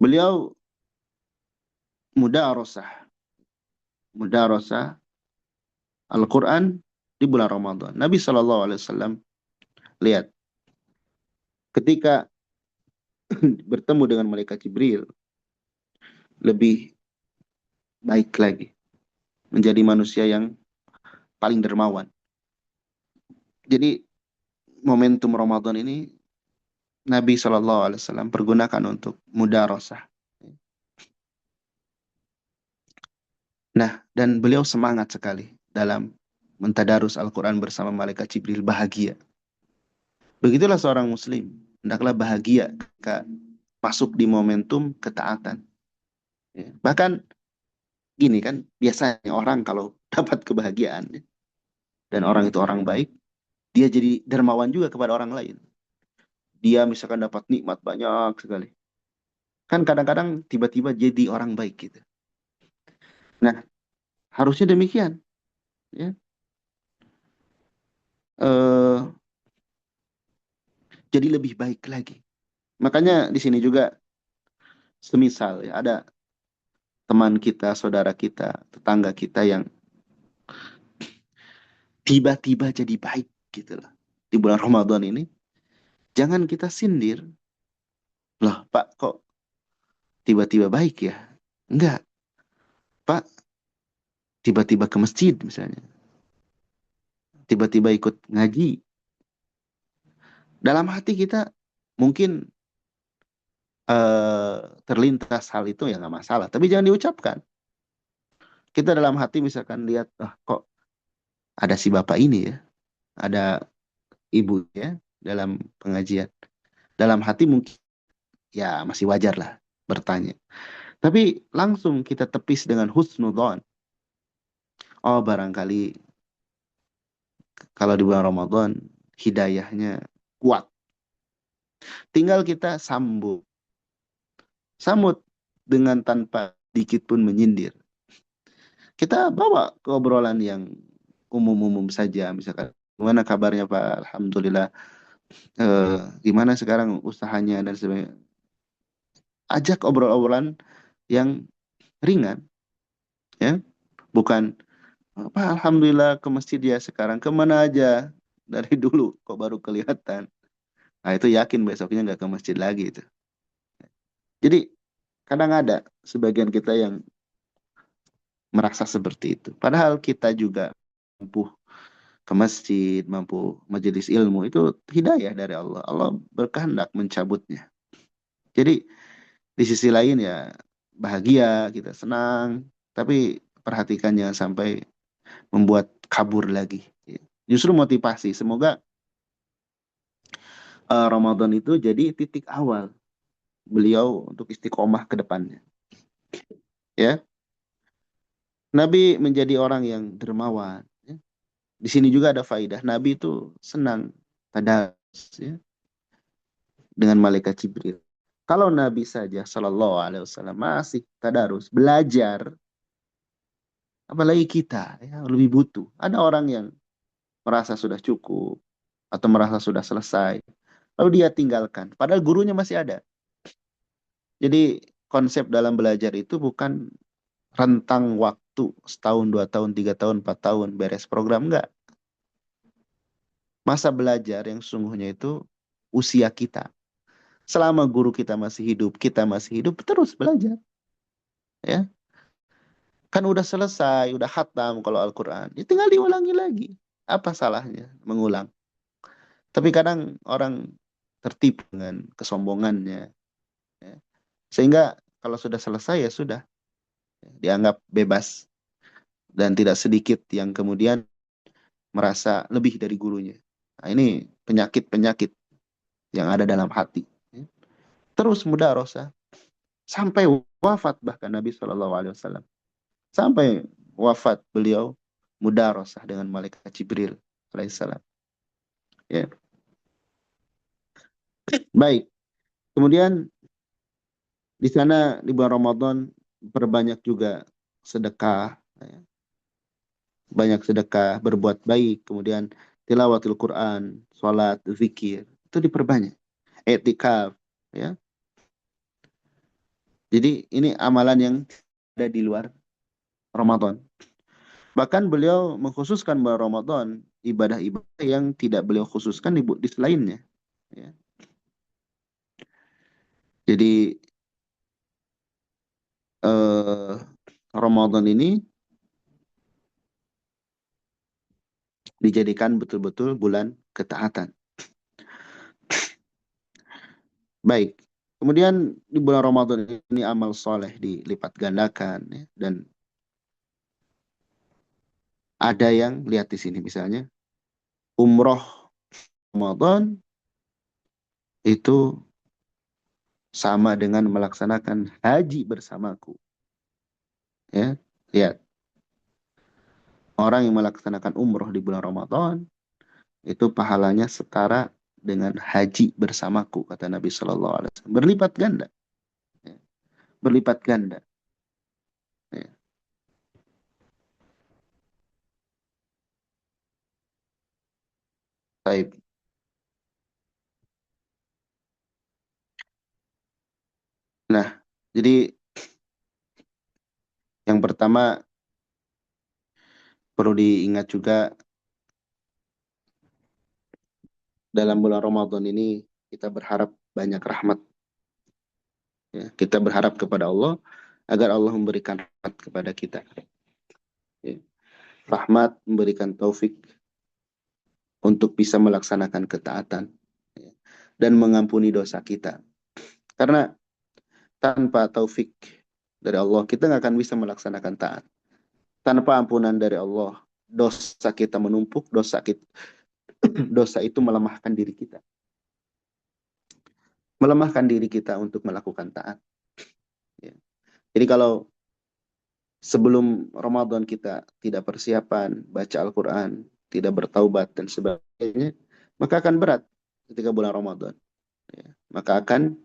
Beliau mudarosah, mudarosah Al-Quran di bulan Ramadan. Nabi Shallallahu Alaihi Wasallam lihat ketika bertemu dengan malaikat Jibril lebih baik lagi, menjadi manusia yang paling dermawan. Jadi momentum Ramadan ini Nabi Shallallahu Alaihi Wasallam pergunakan untuk mudarosah. Nah, dan beliau semangat sekali dalam mentadarus Al-Quran bersama malaikat Jibril, bahagia. Begitulah seorang muslim, hendaklah bahagia ketika masuk di momentum ketaatan. Ya. Bahkan gini kan, biasanya orang kalau dapat kebahagiaan ya, dan orang itu orang baik, dia jadi dermawan juga kepada orang lain. Dia misalkan dapat nikmat banyak sekali. Kan kadang-kadang tiba-tiba jadi orang baik gitu. Nah, harusnya demikian. Ya. Eh, jadi lebih baik lagi. Makanya di sini juga semisal ya ada teman kita, saudara kita, tetangga kita yang tiba-tiba jadi baik gitu loh. Di bulan Ramadan ini, jangan kita sindir. Loh, Pak, kok tiba-tiba baik ya? Enggak, Pak, tiba-tiba ke masjid misalnya. Tiba-tiba ikut ngaji. Dalam hati kita mungkin terlintas hal itu ya nggak masalah. Tapi jangan diucapkan. Kita dalam hati misalkan lihat, ah, kok ada si bapak ini ya, ada ibu ya dalam pengajian. Dalam hati mungkin ya masih wajar lah bertanya. Tapi langsung kita tepis dengan husnudzon. Oh, barangkali kalau di bulan Ramadan hidayahnya kuat. Tinggal kita sambut dengan tanpa dikit pun menyindir. Kita bawa ke obrolan yang umum-umum saja, misalkan gimana kabarnya Pak? Alhamdulillah. Gimana sekarang usahanya dan sebagainya. Ajak obrol-obrolan yang ringan, ya. Bukan Pak, Alhamdulillah ke masjid ya sekarang. Kemana aja? Dari dulu kok baru kelihatan. Nah itu yakin besoknya nggak ke masjid lagi itu. Jadi kadang ada sebagian kita yang merasa seperti itu. Padahal kita juga mampu ke masjid, mampu majelis ilmu. Itu hidayah dari Allah. Allah berkehendak mencabutnya. Jadi di sisi lain ya bahagia, kita senang. Tapi perhatikan jangan sampai membuat kabur lagi. Justru motivasi. Semoga Ramadan itu jadi titik awal beliau untuk istiqomah ke depannya. Ya, Nabi menjadi orang yang dermawan. Ya. Di sini juga ada faidah. Nabi itu senang tadarus ya, dengan malaikat Jibril. Kalau Nabi saja Shallallahu Alaihi Wasallam masih tadarus belajar, apalagi kita ya, lebih butuh. Ada orang yang merasa sudah cukup atau merasa sudah selesai, lalu dia tinggalkan. Padahal gurunya masih ada. Jadi konsep dalam belajar itu bukan rentang waktu setahun, 2 tahun, 3 tahun, 4 tahun beres program enggak. Masa belajar yang sesungguhnya itu usia kita. Selama guru kita masih hidup, kita masih hidup terus belajar. Ya, kan udah selesai, udah khatam kalau Al-Quran. Ya tinggal diulangi lagi. Apa salahnya mengulang? Tapi kadang orang tertipu dengan kesombongannya. Ya. Sehingga kalau sudah selesai ya sudah. Dianggap bebas. Dan tidak sedikit yang kemudian merasa lebih dari gurunya. Nah, ini penyakit-penyakit yang ada dalam hati. Terus mudarosa sampai wafat bahkan Nabi Shallallahu Alaihi Wasallam sampai wafat beliau mudarosah dengan malaikat Jibril alaihissalam. Ya. Baik. Kemudian di sana di bulan Ramadan perbanyak juga sedekah, ya. Banyak sedekah, berbuat baik, kemudian tilawatul Quran, salat, zikir, itu diperbanyak. Etikaf, ya. Jadi ini amalan yang ada di luar Ramadan. Bahkan beliau mengkhususkan bulan Ramadan ibadah-ibadah yang tidak beliau khususkan di selainnya. Ya. Jadi eh, Ramadan ini dijadikan betul-betul bulan ketaatan. Baik. Kemudian di bulan Ramadan ini amal soleh dilipat gandakan, ya. Dan ada yang lihat di sini misalnya umroh Ramadan itu sama dengan melaksanakan haji bersamaku. Ya, lihat orang yang melaksanakan umroh di bulan Ramadan itu pahalanya setara dengan haji bersamaku, kata Nabi Shallallahu Alaihi Wasallam. Berlipat ganda, ya. Berlipat ganda. Ya. Baik. Nah, jadi yang pertama perlu diingat juga dalam bulan Ramadan ini kita berharap banyak rahmat. Ya. Kita berharap kepada Allah agar Allah memberikan rahmat kepada kita. Ya. Rahmat memberikan taufik untuk bisa melaksanakan ketaatan, ya, dan mengampuni dosa kita. Karena tanpa taufik dari Allah kita nggak akan bisa melaksanakan taat. Tanpa ampunan dari Allah dosa kita menumpuk, dosa itu melemahkan diri kita. Melemahkan diri kita untuk melakukan taat. Ya. Jadi kalau sebelum Ramadan kita tidak persiapan, baca Al-Quran, tidak bertaubat dan sebagainya, maka akan berat ketika bulan Ramadan. Ya. Maka akan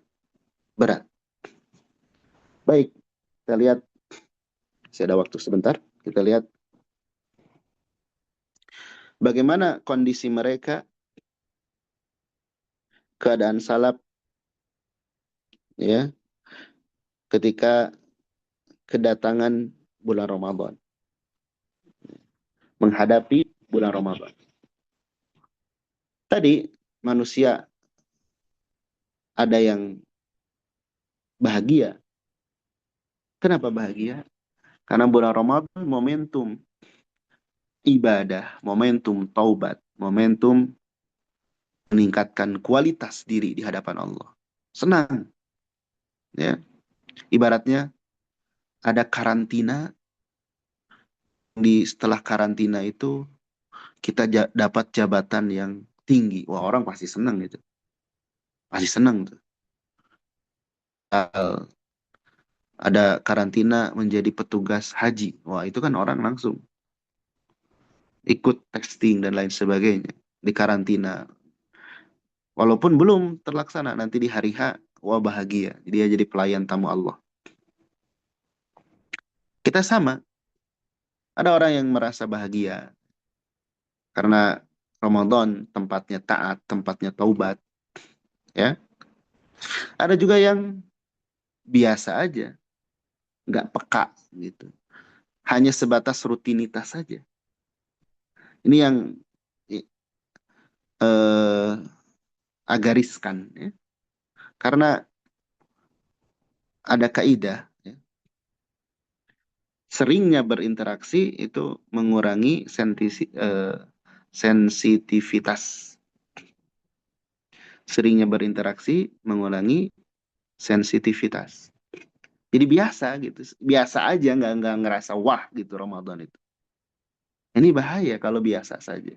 berat. Baik, kita lihat, masih ada waktu sebentar, kita lihat bagaimana kondisi mereka, keadaan salaf, ya, ketika kedatangan bulan Ramadan, menghadapi bulan Ramadan. Tadi manusia ada yang bahagia. Kenapa bahagia? Karena bulan Ramadan momentum ibadah, momentum taubat, momentum meningkatkan kualitas diri di hadapan Allah. Senang, ya. Ibaratnya ada karantina, di setelah karantina itu kita dapat jabatan yang tinggi. Wah, orang pasti senang itu. Pasti senang tuh. Ada karantina menjadi petugas haji. Wah, itu kan orang langsung ikut testing dan lain sebagainya di karantina. Walaupun belum terlaksana, nanti di hari H, wah bahagia. Dia jadi pelayan tamu Allah. Kita sama. Ada orang yang merasa bahagia karena Ramadan tempatnya taat, tempatnya taubat, ya. Ada juga yang biasa aja, nggak peka gitu. Hanya sebatas rutinitas saja. Ini yang eh, agak riskan, ya. Karena ada kaidah, ya. Seringnya berinteraksi itu mengurangi sensitivitas. Seringnya berinteraksi mengurangi sensitivitas. Jadi biasa gitu, biasa aja, nggak ngerasa wah gitu Ramadan itu. Ini bahaya kalau biasa saja.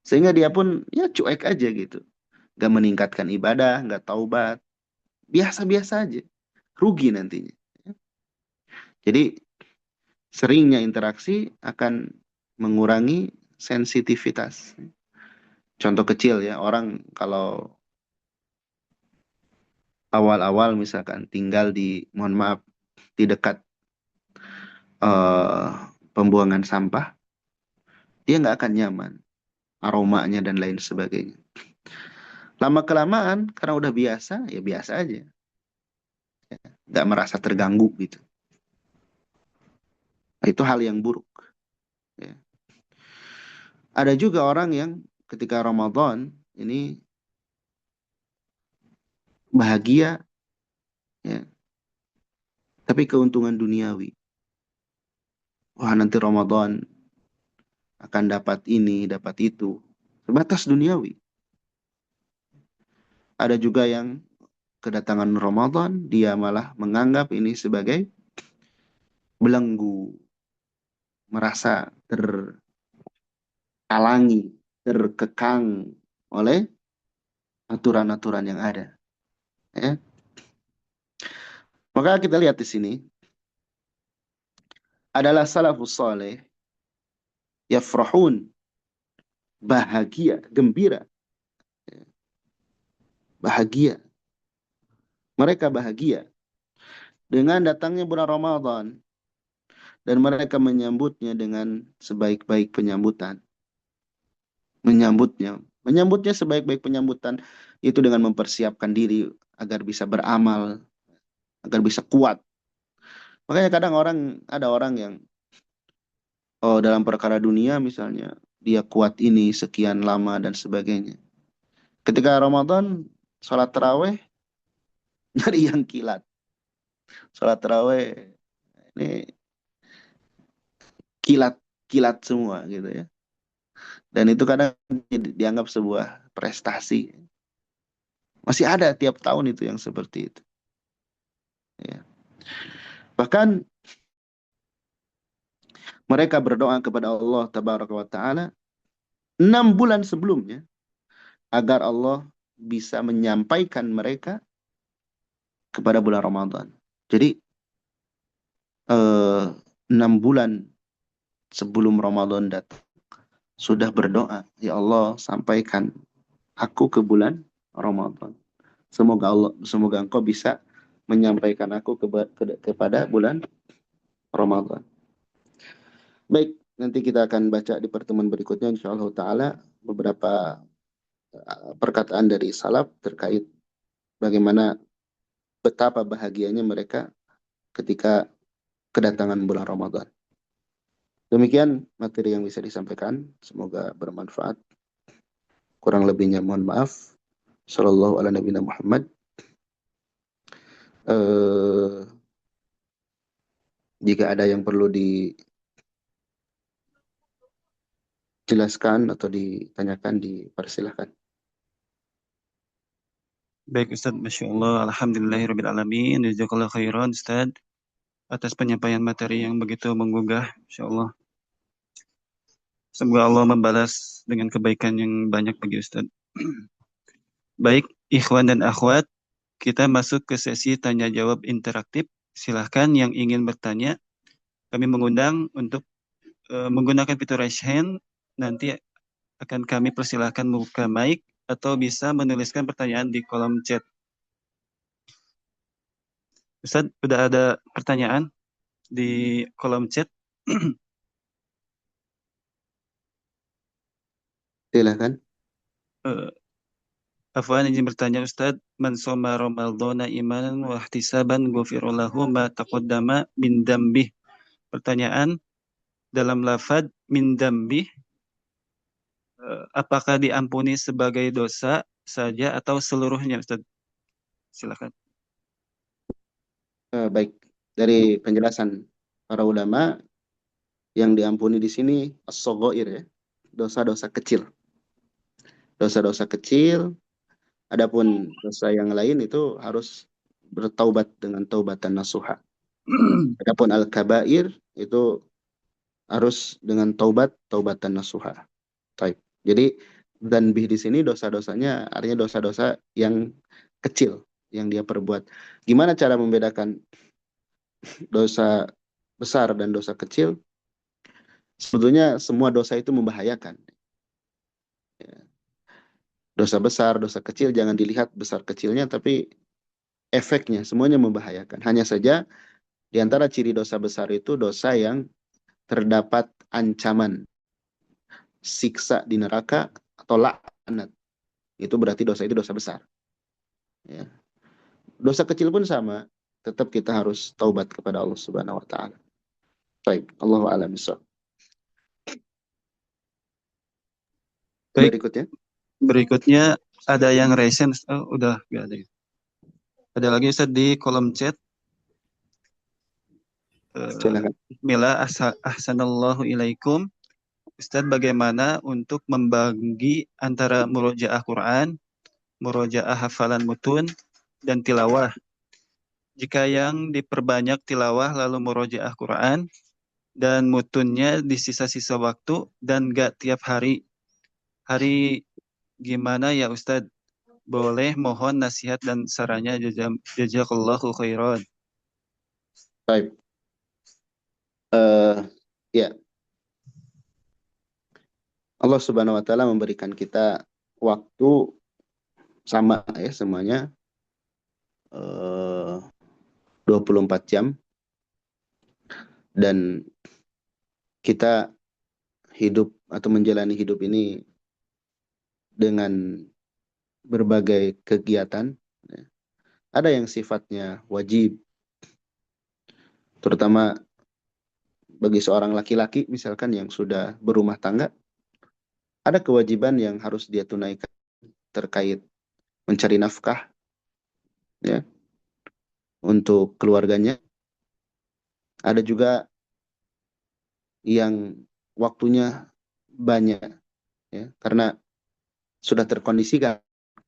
Sehingga dia pun ya cuek aja gitu, nggak meningkatkan ibadah, nggak taubat, biasa-biasa aja, rugi nantinya. Jadi seringnya interaksi akan mengurangi sensitivitas. Contoh kecil ya, orang kalau awal-awal misalkan tinggal di, mohon maaf, di dekat eh, pembuangan sampah, dia nggak akan nyaman, aromanya dan lain sebagainya. Lama-kelamaan, karena udah biasa, ya biasa aja. Nggak merasa terganggu gitu. Nah, itu hal yang buruk. Ya. Ada juga orang yang ketika Ramadan ini bahagia, ya, tapi keuntungan duniawi. Wah, nanti Ramadan akan dapat ini, dapat itu. Sebatas duniawi. Ada juga yang kedatangan Ramadan, dia malah menganggap ini sebagai belenggu, merasa terhalangi, terkekang oleh aturan-aturan yang ada. Ya. Maka kita lihat di sini adalah salafus saleh yafrahun, bahagia, gembira, bahagia. Mereka bahagia dengan datangnya bulan Ramadan dan mereka menyambutnya dengan sebaik-baik penyambutan. Menyambutnya sebaik-baik penyambutan itu dengan mempersiapkan diri agar bisa beramal, agar bisa kuat. Makanya kadang ada orang yang dalam perkara dunia misalnya dia kuat ini sekian lama dan sebagainya. Ketika Ramadan, sholat taraweh dari yang kilat. Sholat taraweh ini kilat kilat semua gitu ya. Dan itu kadang dianggap sebuah prestasi. Masih ada tiap tahun itu yang seperti itu. Ya. Bahkan mereka berdoa kepada Allah Tabaraka wa Ta'ala 6 bulan sebelumnya agar Allah bisa menyampaikan mereka kepada bulan Ramadan. Jadi 6 bulan sebelum Ramadan datang sudah berdoa, ya Allah sampaikan aku ke bulan Ramadan. Semoga Engkau bisa menyampaikan aku kepada bulan Ramadan. Baik, nanti kita akan baca di pertemuan berikutnya insyaallah taala beberapa perkataan dari salaf terkait bagaimana betapa bahagianya mereka ketika kedatangan bulan Ramadan. Demikian materi yang bisa disampaikan, semoga bermanfaat. Kurang lebihnya mohon maaf. Sallallahu ala nabiyina Muhammad. Eh, jika ada yang perlu dijelaskan atau ditanyakan, dipersilahkan. Baik Ustaz, Masya Allah, Alhamdulillahirrahmanirrahim. Jazakallah khairan Ustaz atas penyampaian materi yang begitu menggugah, Masya Allah. Semoga Allah membalas dengan kebaikan yang banyak bagi Ustaz. Baik, ikhwan dan akhwat, kita masuk ke sesi tanya jawab interaktif. Silahkan yang ingin bertanya, kami mengundang untuk menggunakan fitur raise hand. Nanti akan kami persilahkan membuka mic atau bisa menuliskan pertanyaan di kolom chat. Ustaz, sudah ada pertanyaan di kolom chat? Silakan. Afwan izin bertanya Ustaz, man soma Ramadhana imanan wa ihtisaban ghufira lahu ma taqaddama min dambih. Pertanyaan, dalam lafaz min dambih, apakah diampuni sebagai dosa saja atau seluruhnya Ustaz? Silakan. Baik, dari penjelasan para ulama yang diampuni di sini as-shaghair ya, dosa-dosa kecil. Dosa-dosa kecil, adapun dosa yang lain itu harus bertaubat dengan taubatan nasuha. Adapun al-kabair itu harus dengan taubatan nasuha. Taib. Jadi dzanbih di sini dosa-dosanya artinya dosa-dosa yang kecil yang dia perbuat. Gimana cara membedakan dosa besar dan dosa kecil, sebetulnya semua dosa itu membahayakan. Ya. Dosa besar, dosa kecil jangan dilihat besar kecilnya, tapi efeknya semuanya membahayakan. Hanya saja di antara ciri dosa besar itu dosa yang terdapat ancaman siksa di neraka atau laknat. Itu berarti dosa itu dosa besar. Ya. Dosa kecil pun sama, tetap kita harus taubat kepada Allah Subhanahu wa taala. Baik, Allahu a'lam bishawab. Baik, Berikutnya, berikutnya ada yang resen. Oh, udah gak ada. Ada lagi Ustaz di kolom chat. silakan. Bismillah, ahsanallahu ilaikum. Ustadz, bagaimana untuk membagi antara murojaah Quran, murojaah hafalan mutun, dan tilawah? Jika yang diperbanyak tilawah lalu murojaah Quran, dan mutunnya di sisa-sisa waktu, dan gak tiap hari. Hari gimana ya Ustadz? Boleh mohon nasihat dan sarannya, jazakallahu khairan. Baik. Eh, ya, Allah Subhanahu wa taala memberikan kita waktu sama ya semuanya 24 jam, dan kita hidup atau menjalani hidup ini dengan berbagai kegiatan. Ya. Ada yang sifatnya wajib, terutama bagi seorang laki-laki misalkan yang sudah berumah tangga, ada kewajiban yang harus dia tunaikan terkait mencari nafkah ya untuk keluarganya. Ada juga yang waktunya banyak ya karena sudah terkondisikan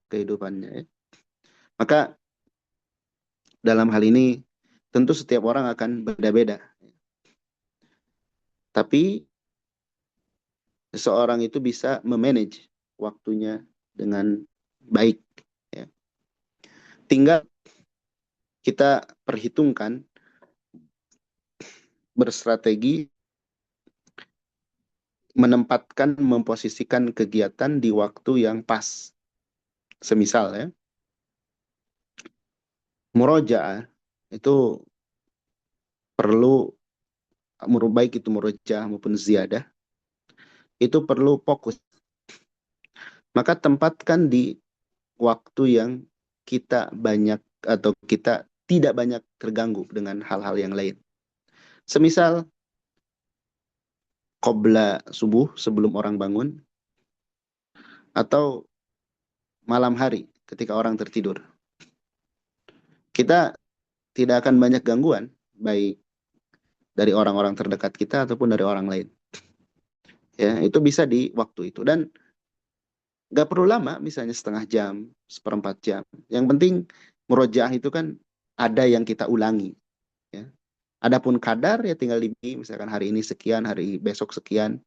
kehidupannya ya. Maka dalam hal ini tentu setiap orang akan beda-beda. Tapi seseorang itu bisa memanage waktunya dengan baik ya. Tinggal kita perhitungkan, berstrategi, menempatkan, memposisikan kegiatan di waktu yang pas. Semisal ya, murojaah itu perlu, baik itu murojaah maupun ziyadah, itu perlu fokus. Maka tempatkan di waktu yang kita banyak atau kita tidak banyak terganggu dengan hal-hal yang lain. Semisal qobla subuh sebelum orang bangun, atau malam hari ketika orang tertidur. Kita tidak akan banyak gangguan, baik dari orang-orang terdekat kita ataupun dari orang lain. Ya, itu bisa di waktu itu. Dan nggak perlu lama, misalnya setengah jam, seperempat jam. Yang penting murojaah itu kan ada yang kita ulangi. Ya. Adapun kadar ya tinggal dibagi, misalkan hari ini sekian, hari besok sekian,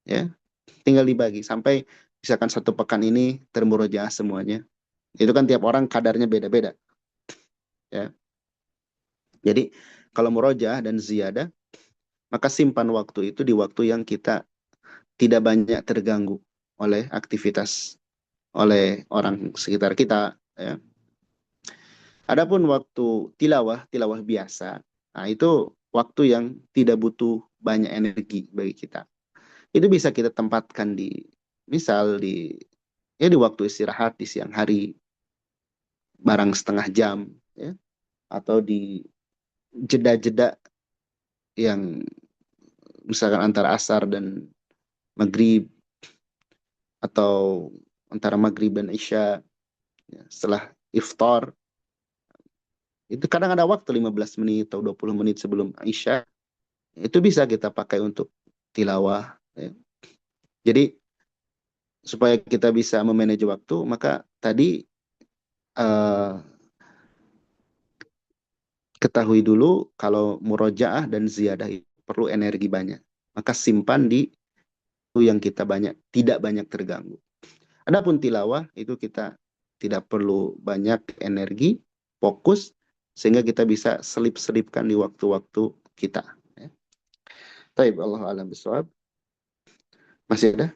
ya tinggal dibagi sampai misalkan satu pekan ini termurojaah semuanya. Itu kan tiap orang kadarnya beda-beda. Ya. Jadi kalau murojaah dan ziyadah, maka simpan waktu itu di waktu yang kita tidak banyak terganggu oleh aktivitas, oleh orang sekitar kita. Ya. Adapun waktu tilawah, tilawah biasa, nah itu waktu yang tidak butuh banyak energi bagi kita. Itu bisa kita tempatkan di, misal di, ya di waktu istirahat di siang hari, barang setengah jam, ya, atau di jeda-jeda yang misalkan antara asar dan maghrib, atau antara maghrib dan isya, ya, setelah iftar. Itu kadang ada waktu 15 menit atau 20 menit sebelum isya, itu bisa kita pakai untuk tilawah. Ya. Jadi supaya kita bisa memanage waktu, maka tadi eh, ketahui dulu kalau murojaah dan ziyadah itu perlu energi banyak. Maka simpan di waktu yang kita tidak banyak terganggu. Adapun tilawah itu kita tidak perlu banyak energi, fokus, sehingga kita bisa selip-selipkan di waktu-waktu kita. Taib, Allah alam bisawab. Masih ada?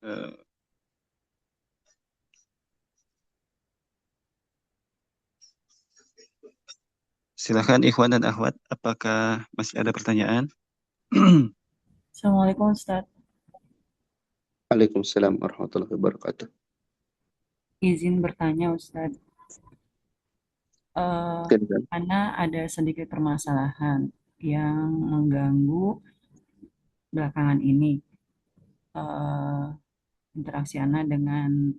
Eh, Silakan ikhwan dan akhwat, apakah masih ada pertanyaan? Assalamualaikum Ustaz. Waalaikumsalam warahmatullahi wabarakatuh. Izin bertanya Ustaz. Silakan. Karena ada sedikit permasalahan yang mengganggu belakangan ini eh, interaksi Ana dengan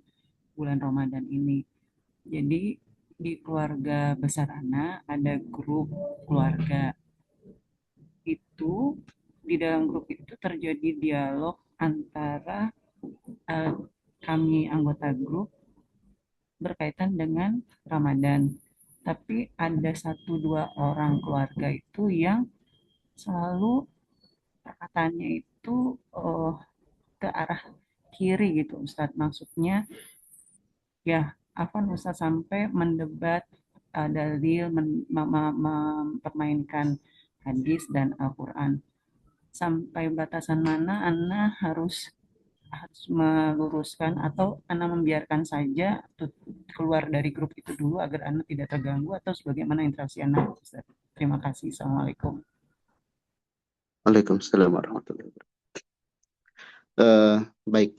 bulan Ramadan ini. Jadi di keluarga besar Ana ada grup keluarga itu, di dalam grup itu terjadi dialog antara eh, kami anggota grup berkaitan dengan Ramadan. Tapi ada satu dua orang keluarga itu yang selalu perkataannya itu ke arah kiri gitu Ustadz. Maksudnya ya Afan Ustadz sampai mendebat dalil, mempermainkan hadis dan Al-Quran. Sampai batasan mana Anda harus harus meluruskan atau Anda membiarkan saja keluar dari grup itu dulu agar Anda tidak terganggu, atau sebagaimana interaksi Anda, Ustaz? Terima kasih. Assalamualaikum. Waalaikumsalam warahmatullahi wabarakatuh. Baik,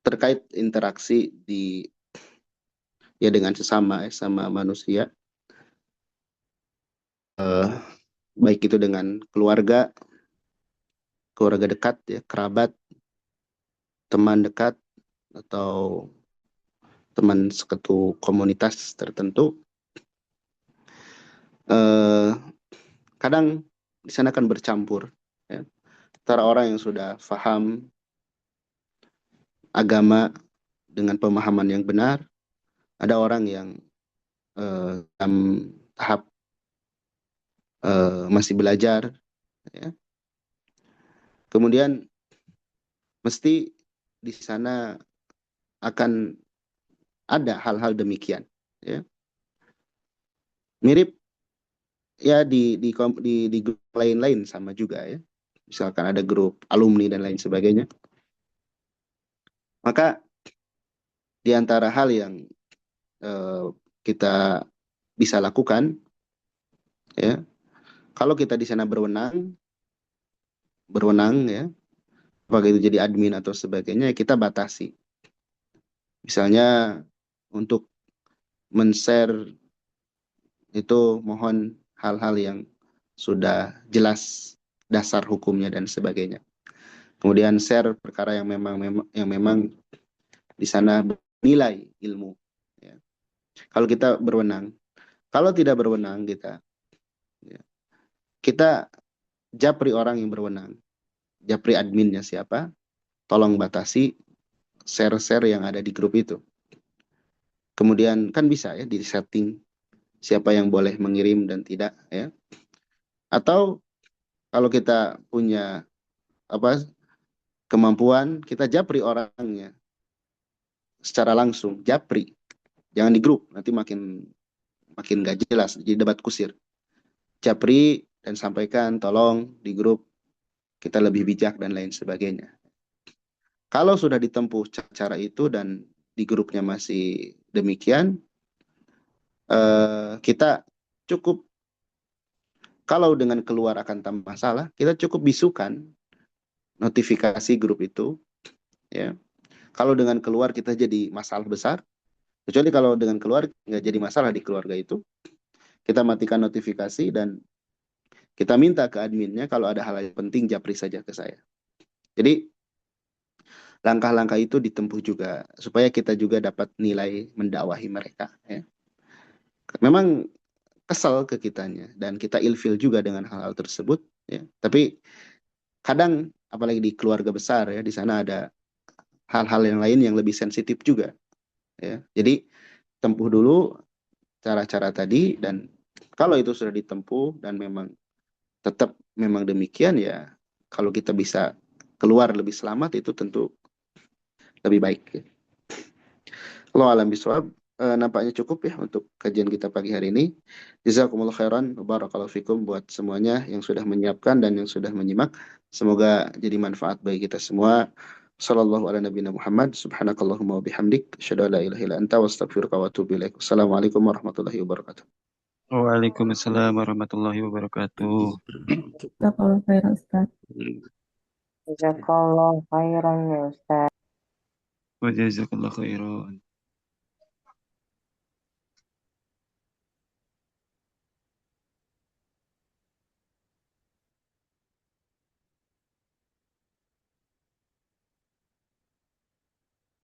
terkait interaksi dengan sesama sama manusia, baik itu dengan keluarga dekat ya, kerabat, teman dekat, atau teman seketu komunitas tertentu, kadang di sana kan bercampur ya, antara orang yang sudah paham agama dengan pemahaman yang benar, ada orang yang dalam tahap masih belajar ya. Kemudian mesti di sana akan ada hal-hal demikian ya. Mirip ya di grup lain-lain sama juga ya. Misalkan ada grup alumni dan lain sebagainya. Maka di antara hal yang kita bisa lakukan ya, kalau kita di sana berwenang ya, apakah itu jadi admin atau sebagainya, ya kita batasi. Misalnya untuk men-share itu mohon hal-hal yang sudah jelas dasar hukumnya dan sebagainya. Kemudian share perkara yang memang di sana bernilai ilmu. Ya. Kalau kita berwenang, kalau tidak berwenang kita japri orang yang berwenang, japri adminnya siapa, tolong batasi share-share yang ada di grup itu. Kemudian kan bisa ya di setting siapa yang boleh mengirim dan tidak ya. Atau kalau kita punya kemampuan, kita japri orangnya secara langsung, japri. Jangan di grup, nanti makin gak jelas, jadi debat kusir. Japri dan sampaikan, tolong di grup kita lebih bijak dan lain sebagainya. Kalau sudah ditempuh cara itu dan di grupnya masih demikian, kita cukup, kalau dengan keluar akan tambah masalah, kita cukup bisukan notifikasi grup itu ya. Kalau dengan keluar kita jadi masalah besar, kecuali kalau dengan keluar nggak jadi masalah di keluarga itu, kita matikan notifikasi dan kita minta ke adminnya kalau ada hal yang penting japri saja ke saya. Jadi langkah-langkah itu ditempuh juga supaya kita juga dapat nilai mendakwahi mereka ya. Memang kesal ke kitanya dan kita ilfil juga dengan hal-hal tersebut ya. Tapi kadang apalagi di keluarga besar ya, di sana ada hal-hal yang lain yang lebih sensitif juga ya. Jadi tempuh dulu cara-cara tadi, dan kalau itu sudah ditempuh dan tetap memang demikian ya, kalau kita bisa keluar lebih selamat itu tentu lebih baik ya. Allah alam bisawab. nampaknya cukup ya untuk kajian kita pagi hari ini. Jazakumullah khairan, barakallahu fikum buat semuanya yang sudah menyiapkan dan yang sudah menyimak. Semoga jadi manfaat bagi kita semua. Sallallahu ala nabiyina Muhammad, subhanakallahumma wa bihamdik, asyhadu an la ilaha illa anta wa astaghfiruka wa atubu ilaik. Assalamualaikum warahmatullahi wabarakatuh. Waalaikumsalam warahmatullahi wabarakatuh. Jazakallah khairan Ustaz. Jazakallah khairan ya Ustaz. Wa jazakallahu khairan.